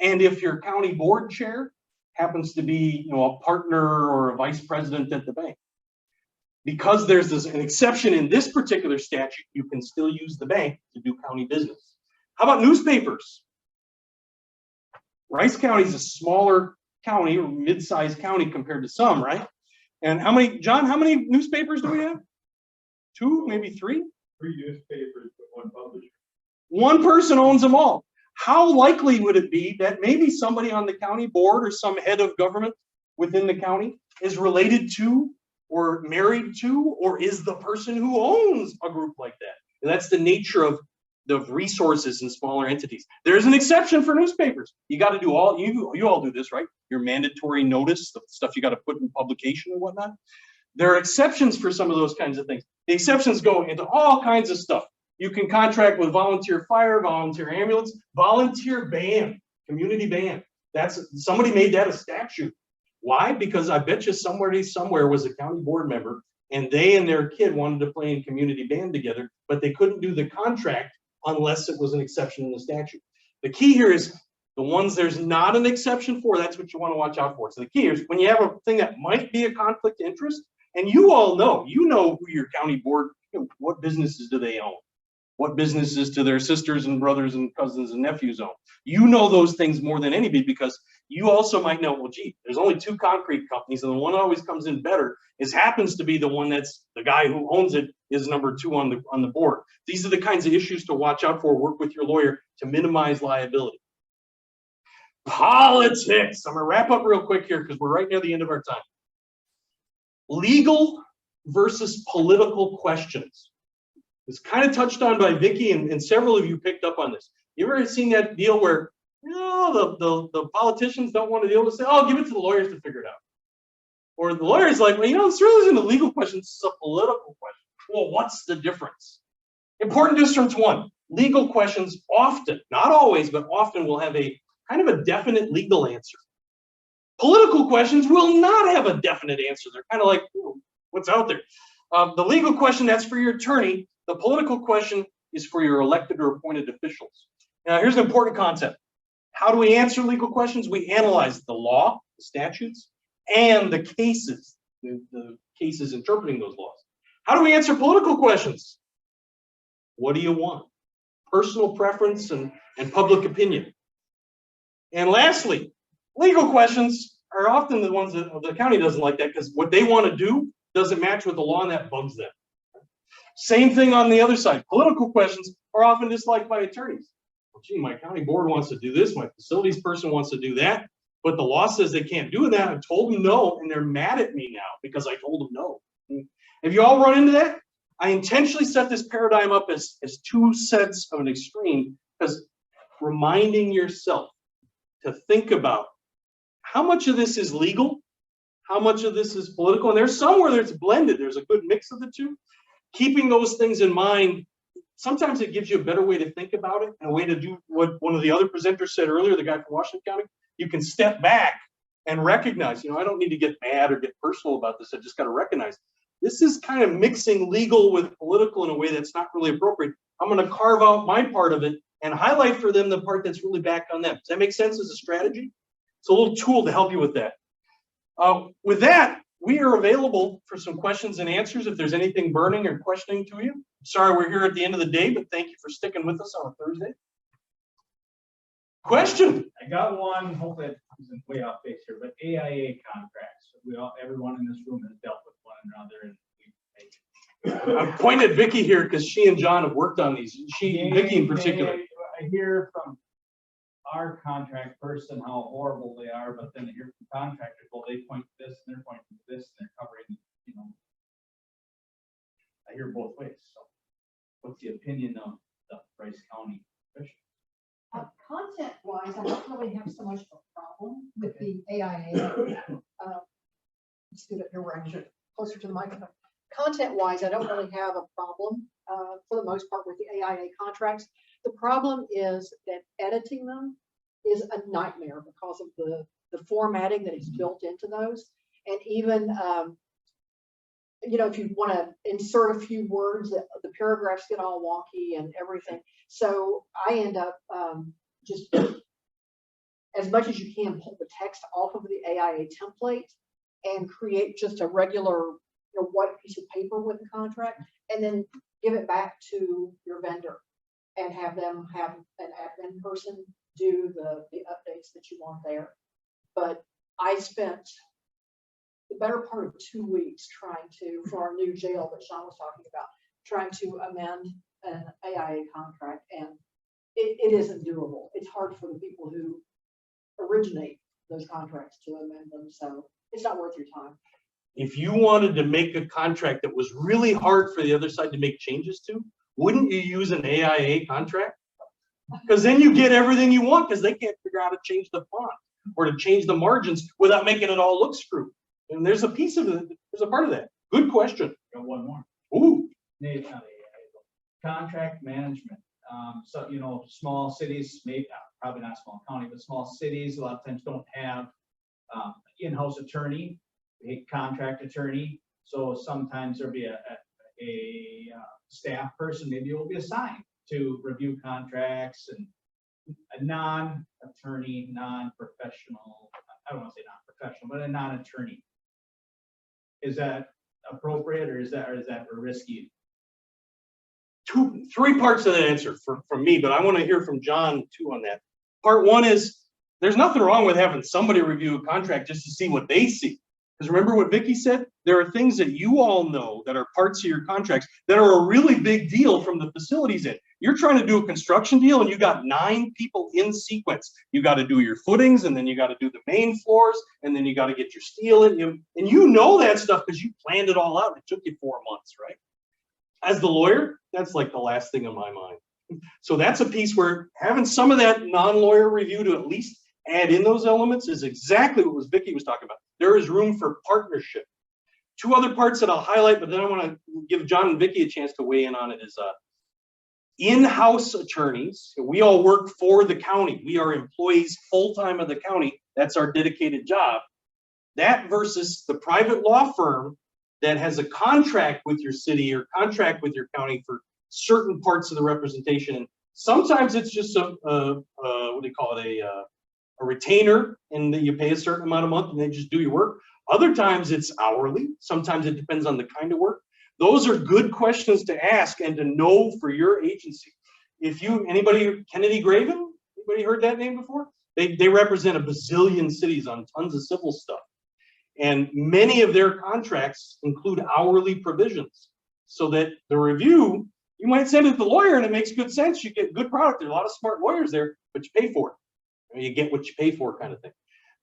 And if your county board chair happens to be, a partner or a vice president at the bank. Because there's an exception in this particular statute, you can still use the bank to do county business. How about newspapers? Rice County is a smaller county, or mid-sized county compared to some, right? And John, how many newspapers do we have? 2, maybe 3? 3 newspapers, but 1 publisher. 1 person owns them all. How likely would it be that maybe somebody on the county board or some head of government within the county is related to or married to or is the person who owns a group like that? And that's the nature of the resources in smaller entities. There's an exception for newspapers. You got to do you all do this, right? Your mandatory notice, the stuff you got to put in publication and whatnot. There are exceptions for some of those kinds of things. The exceptions go into all kinds of stuff. You can contract with volunteer fire, volunteer ambulance, volunteer band, community band. Somebody made that a statute. Why? Because I bet you somewhere was a county board member and they and their kid wanted to play in community band together, but they couldn't do the contract unless it was an exception in the statute. The key here is the ones there's not an exception for, that's what you want to watch out for. So the key is when you have a thing that might be a conflict of interest, and you all know, who your county board, what businesses do they own? what businesses do their sisters and brothers and cousins and nephews own. You know those things more than anybody because you also might know, well, gee, there's only 2 concrete companies and the one that always comes in better happens to be the one that's the guy who owns it is number 2 on the board. These are the kinds of issues to watch out for. Work with your lawyer to minimize liability. Politics. I'm going to wrap up real quick here because we're right near the end of our time. Legal versus political questions. It's kind of touched on by Vicki and several of you picked up on this. You ever seen that deal where the politicians don't want to deal with it? Say, oh, give it to the lawyers to figure it out. Or the lawyer's like, well, this really isn't a legal question, this is a political question. Well, what's the difference? Important difference 1. Legal questions often, not always, but often will have a kind of a definite legal answer. Political questions will not have a definite answer. They're kind of like, what's out there? The legal question, that's for your attorney. The political question is for your elected or appointed officials. Now, here's an important concept. How do we answer legal questions? We analyze the law, the statutes, and the cases, the cases interpreting those laws. How do we answer political questions? What do you want? Personal preference and public opinion. And lastly, legal questions are often the ones that the county doesn't like that because what they want to do doesn't match with the law and that bugs them. Same thing on the other side. Political questions are often disliked by attorneys. Well, gee, my county board wants to do this, my facilities person wants to do that, but the law says they can't do that. I told them no, and they're mad at me now because I told them no. Have you all run into that? I intentionally set this paradigm up as 2 sets of an extreme because reminding yourself to think about how much of this is legal, how much of this is political, and there's some where it's blended. There's a good mix of the 2. Keeping those things in mind, sometimes it gives you a better way to think about it and a way to do what one of the other presenters said earlier, the guy from Washington County. You can step back and recognize, I don't need to get mad or get personal about this. I just got to recognize this is kind of mixing legal with political in a way that's not really appropriate. I'm going to carve out my part of it and highlight for them the part that's really back on them. Does that make sense as a strategy? It's a little tool to help you with that. With that, we are available for some questions and answers if there's anything burning or questioning to you. Sorry we're here at the end of the day, but thank you for sticking with us on a Thursday. Question? I got one, hopefully it isn't way off base here, but AIA contracts. Everyone in this room has dealt with one another, and I'm pointing at Vicki here because she and John have worked on these. Vicki in particular. I hear from our contract person how horrible they are, but then I hear from contractors, well, they point to this and they're pointing to this and they're covering, I hear both ways. So what's the opinion of the Rice County officials? Content-wise, I don't really have so much of a problem with the AIA. Scoot up here where I can get closer to the microphone. Content-wise, I don't really have a problem for the most part with the AIA contracts. The problem is that editing them is a nightmare because of the formatting that is built into those. And even, if you want to insert a few words, the paragraphs get all wonky and everything. So I end up just, as much as you can, pull the text off of the AIA template and create just a regular white piece of paper with the contract, and then give it back to your vendor and have them have an admin person do the updates that you want there. But I spent the better part of 2 weeks for our new jail that Sean was talking about, trying to amend an AIA contract, and it isn't doable. It's hard for the people who originate those contracts to amend them, so it's not worth your time. If you wanted to make a contract that was really hard for the other side to make changes to, wouldn't you use an AIA contract? Because then you get everything you want because they can't figure out how to change the font or to change the margins without making it all look screwed. And there's a piece of it, there's a part of that. Good question. Got one more. Ooh. It's not AIA. Contract management. So, small cities, maybe probably not small county, but small cities a lot of times don't have in-house attorney, a contract attorney. So sometimes there'll be a staff person, maybe it will be assigned to review contracts, and a non-attorney, non-professional, I don't want to say non-professional, but a non-attorney. Is that appropriate, or is that risky? three parts of that answer from me, but I want to hear from John too on that. Part one is there's nothing wrong with having somebody review a contract just to see what they see. Because remember what Vicky said? There are things that you all know that are parts of your contracts that are a really big deal from the facilities end. You're trying to do a construction deal and you got 9 people in sequence. You got to do your footings, and then you got to do the main floors, and then you got to get your steel in. And you know that stuff because you planned it all out. It took you 4 months, right? As the lawyer, that's like the last thing on my mind. So that's a piece where having some of that non-lawyer review to at least add in those elements is exactly what Vicky was talking about. There is room for partnership. 2 other parts that I'll highlight, but then I want to give John and Vicky a chance to weigh in on it, is in-house attorneys. We all work for the county. We are employees full-time of the county. That's our dedicated job. That versus the private law firm that has a contract with your city or contract with your county for certain parts of the representation. And sometimes it's just what do you call it, a retainer, and you pay a certain amount a month and they just do your work. Other times it's hourly. Sometimes it depends on the kind of work. Those are good questions to ask and to know for your agency. If anybody, Kennedy Graven, anybody heard that name before? They represent a bazillion cities on tons of civil stuff. And many of their contracts include hourly provisions, so that the review, you might send it to the lawyer and it makes good sense. You get good product. There are a lot of smart lawyers there, but you pay for it. You get what you pay for, kind of thing.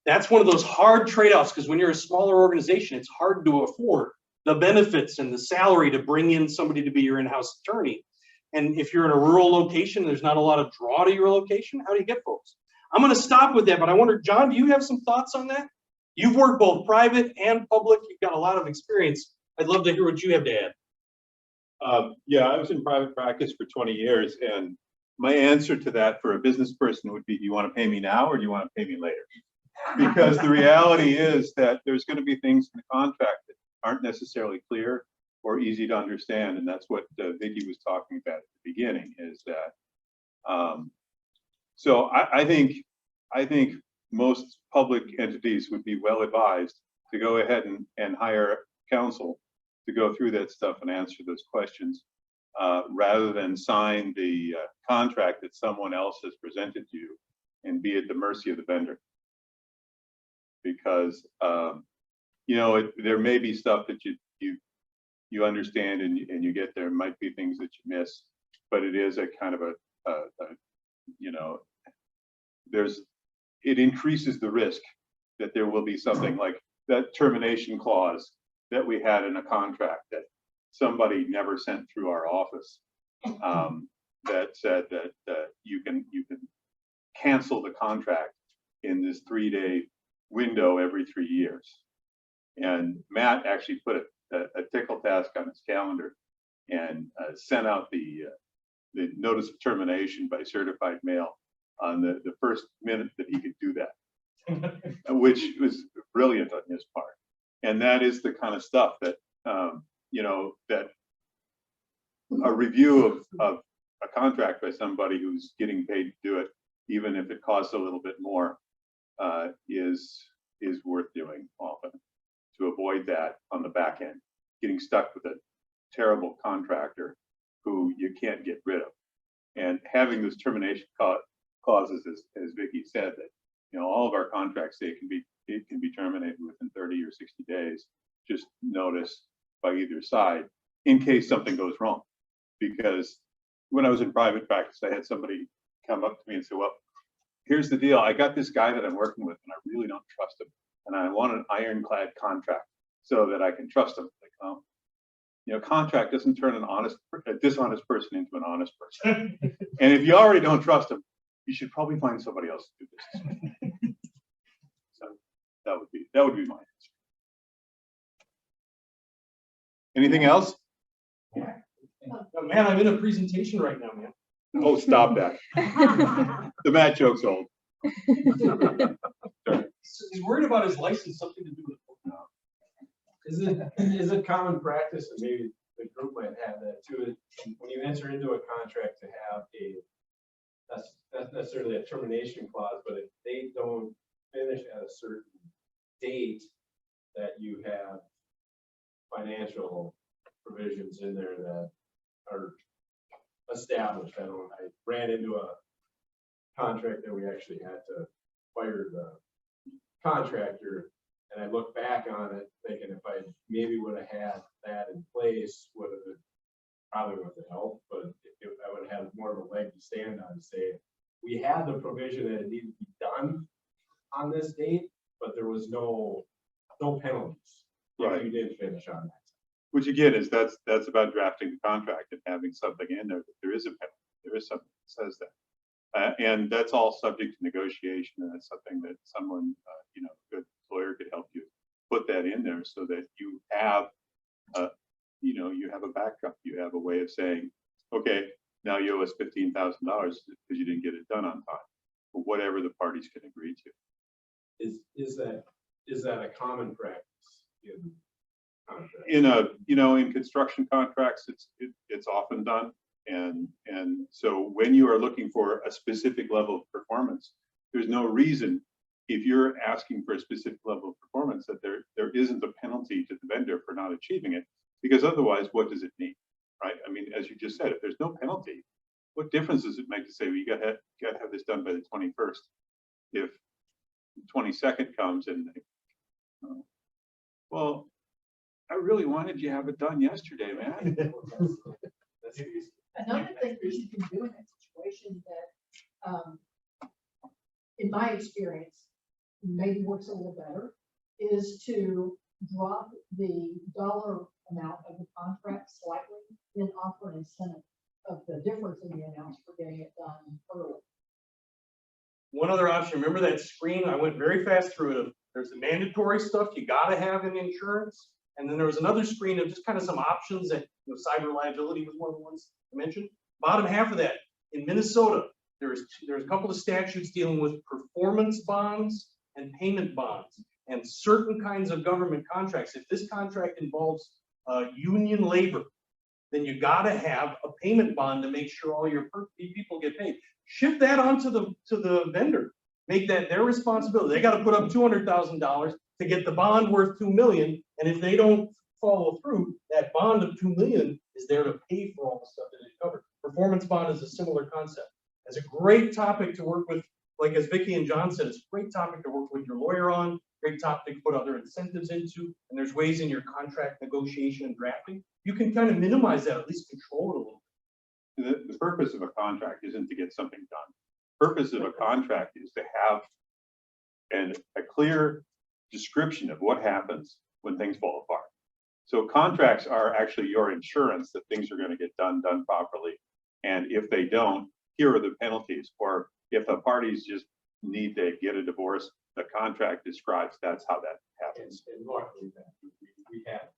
That's one of those hard trade-offs, because when you're a smaller organization, it's hard to afford the benefits and the salary to bring in somebody to be your in-house attorney. And if you're in a rural location, there's not a lot of draw to your location. How do you get folks? I'm going to stop with that, but I wonder, John, do you have some thoughts on that? You've worked both private and public. You've got a lot of experience. I'd love to hear what you have to add. Yeah, I was in private practice for 20 years, and my answer to that for a business person would be, do you want to pay me now or do you want to pay me later? Because the reality is that there's going to be things in the contract that aren't necessarily clear or easy to understand, and that's what Vicky was talking about at the beginning, is that so I think most public entities would be well advised to go ahead and hire counsel to go through that stuff and answer those questions, rather than sign the contract that someone else has presented to you and be at the mercy of the vendor. Because there may be stuff that you understand and you get there. Might be things that you miss, but it is a kind of it increases the risk that there will be something like that termination clause that we had in a contract that somebody never sent through our office, that said that you can cancel the contract in this 3-day window every 3 years. And Matt actually put a tickle task on his calendar and sent out the notice of termination by certified mail on the first minute that he could do that, which was brilliant on his part. And that is the kind of stuff that that a review of a contract by somebody who's getting paid to do it, even if it costs a little bit more, is worth doing often, to avoid that on the back end, getting stuck with a terrible contractor who you can't get rid of. And having those termination clauses, as Vicky said, that all of our contracts say it can be terminated within 30 or 60 days. Just notice by either side in case something goes wrong. Because when I was in private practice, I had somebody come up to me and say, well, here's the deal. I got this guy that I'm working with and I really don't trust him. And I want an ironclad contract so that I can trust him. Like, contract doesn't turn a dishonest person into an honest person. And if you already don't trust him, you should probably find somebody else to do business with. So that would be my answer. Anything else? Man, I'm in a presentation right now, man. Oh, stop that. The Matt joke's old. He's worried about his license, something to do with it. Is it common practice, and maybe the group might have that too, when you enter into a contract to have that's not necessarily a termination clause, but if they don't finish at a certain date, that you have financial provisions in there that are established. I ran into a contract that we actually had to fire the contractor. And I look back on it thinking if I maybe would have had that in place, would have probably would have helped, but I would have had more of a leg to stand on and say, we had the provision that it needed to be done on this date, but there was no penalties if you didn't finish on that. Which again is that's about drafting the contract and having something in there that there is a penalty. There is something that says that, and that's all subject to negotiation, and that's something that someone, you know, a good lawyer could help you put that in there so that you have, you know, you have a backup. You have a way of saying, okay, now you owe us $15,000 because you didn't get it done on time, or whatever the parties can agree to. Is that a common practice in contracts? In construction contracts, it's often done. And so when you are looking for a specific level of performance, there's no reason, if you're asking for a specific level of performance, that there isn't a penalty to the vendor for not achieving it, because otherwise, what does it mean, right? I mean, as you just said, if there's no penalty, what difference does it make to say, well, you got to have this done by the 21st? If the 22nd comes and well, I really wanted you to have it done yesterday, man. That's easy. Another thing that you can do in that situation that, in my experience, maybe works a little better, is to drop the dollar amount of the contract slightly, then offer an incentive of the difference in the amounts for getting it done early. One other option, remember that screen? I went very fast through it. There's the mandatory stuff you gotta have in insurance. And then there was another screen of just kind of some options that, you know, cyber liability was one of the ones I mentioned. Bottom half of that, in Minnesota, there's a couple of statutes dealing with performance bonds and payment bonds and certain kinds of government contracts. If this contract involves union labor, then you gotta have a payment bond to make sure all your people get paid. Shift that onto the vendor. Make that their responsibility. They got to put up $200,000 to get the bond worth $2 million, and if they don't follow through, that bond of $2 million is there to pay for all the stuff that it covered. Performance bond is a similar concept. It's a great topic to work with, like as Vicki and John said, it's a great topic to work with your lawyer on. Great topic to put other incentives into, and there's ways in your contract negotiation and drafting you can kind of minimize that, at least control it a little bit. The purpose of a contract isn't to get something done. Purpose of a contract is to have a clear description of what happens when things fall apart. So contracts are actually your insurance that things are going to get done properly. And if they don't, here are the penalties. Or if the parties just need to get a divorce, the contract describes that's how that happens. And luckily that we had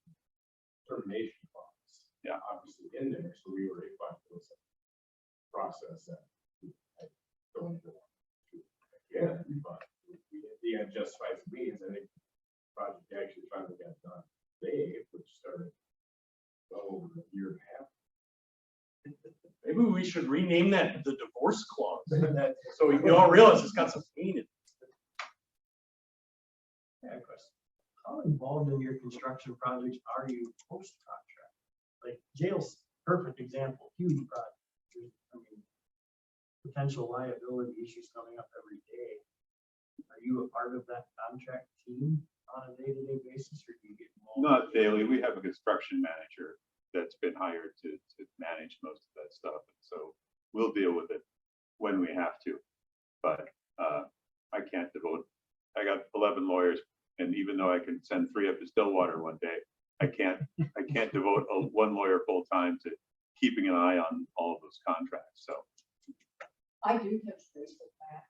termination clause, yeah, obviously in there, so we were able to process that. I don't even want to again, but the end justifies the means. I think the project actually finally got done today, which started well over a year and a half. Maybe we should rename that the divorce clause. So we all realize it's got some meaning. Yeah, question. How involved in your construction projects are you post-contract? Like jail's perfect example, huge project. I mean, potential liability issues coming up every day. Are you a part of that contract team on a day-to-day basis, or do you get involved? Not daily. We have a construction manager that's been hired to manage most of that stuff. And so we'll deal with it when we have to. But I can't devote, I got 11 lawyers, and even though I can send 3 up to Stillwater one day, I can't devote one lawyer full time to keeping an eye on all of those contracts. So I do touch base with that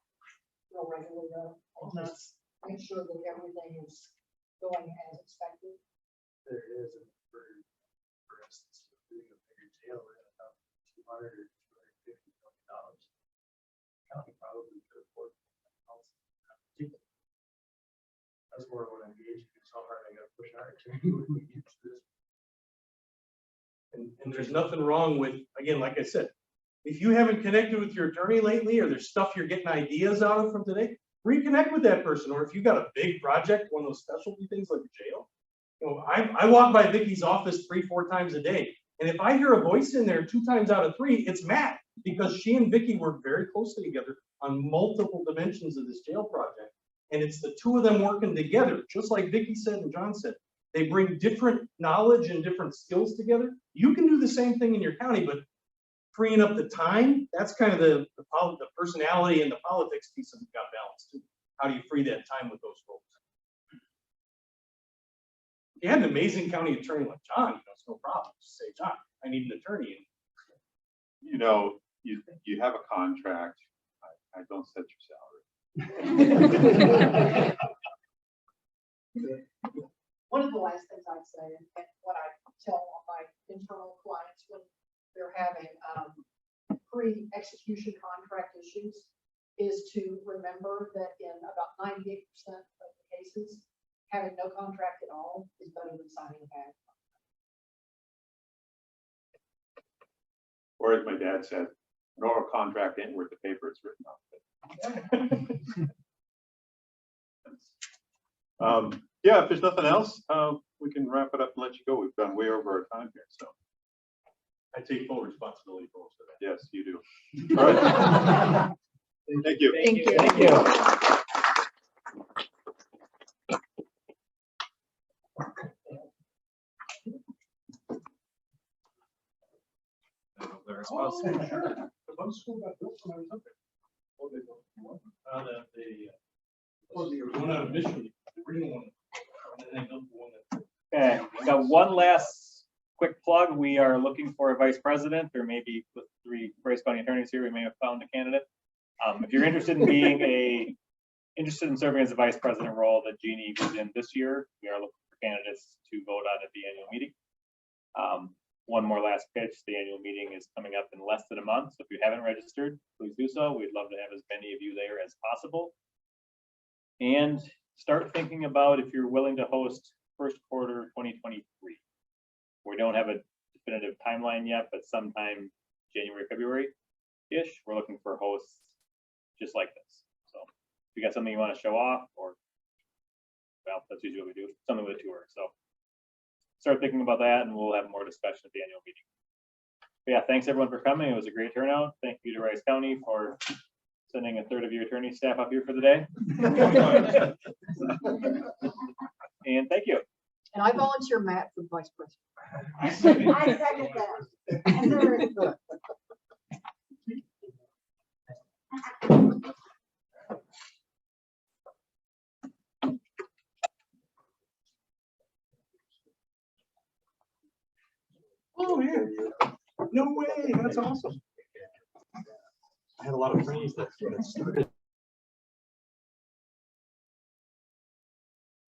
real regularly though, and just make sure that everything is going as expected. There is, and for instance, doing a bigger jail at about $200 or $250 million. County probably could afford that. That's more what I'm gauging. It's how hard I gotta push our attorney when we get to this. And there's nothing wrong with, again, like I said, if you haven't connected with your attorney lately, or there's stuff you're getting ideas out of from today, reconnect with that person. Or if you got a big project, one of those specialty things like a jail, you know, I walk by Vicki's office 3-4 times a day. And if I hear a voice in there 2 times out of 3, it's Matt, because she and Vicky work very closely together on multiple dimensions of this jail project. And it's the 2 of them working together, just like Vicky said and John said. They bring different knowledge and different skills together. You can do the same thing in your county, but freeing up the time, that's kind of the personality and the politics piece of it got balanced too. How do you free that time with those folks? If you had an amazing county attorney like John, it's no problem. Just say, John, I need an attorney. You know, you have a contract. I don't set your salary. One of the last things I'd say, and what I tell my internal clients when they're having pre-execution contract issues, is to remember that in about 98% of the cases, having no contract at all is better than signing a bad contract. Or as my dad said, an oral contract ain't worth the paper it's written on. Yeah, if there's nothing else, we can wrap it up and let you go. We've gone way over our time here, so. I take full responsibility for most of that. Yes, you do. All right. Thank you. Thank you. Thank you. Oh, sure. The one school got built when I was up there. The one out of Michigan, the original one. And then they built the one that. Okay, got one last quick plug. We are looking for a vice president, or maybe with 3 Bryce County attorneys here, we may have found a candidate. If you're interested in serving as a vice president role that Jeannie was in this year, we are looking for candidates to vote on at the annual meeting. One more last pitch. The annual meeting is coming up in less than a month. So if you haven't registered, please do so. We'd love to have as many of you there as possible. And start thinking about if you're willing to host first quarter 2023. We don't have a definitive timeline yet, but sometime January, February-ish, we're looking for hosts just like this. So if you got something you want to show off, or, well, that's usually what we do, something with a tour. So start thinking about that, and we'll have more discussion at the annual meeting. But yeah, thanks everyone for coming. It was a great turnout. Thank you to Rice County for sending a third of your attorney staff up here for the day. And thank you. And I volunteer Matt for vice president. I second that. Oh, man. No way. That's awesome. I had a lot of friends that started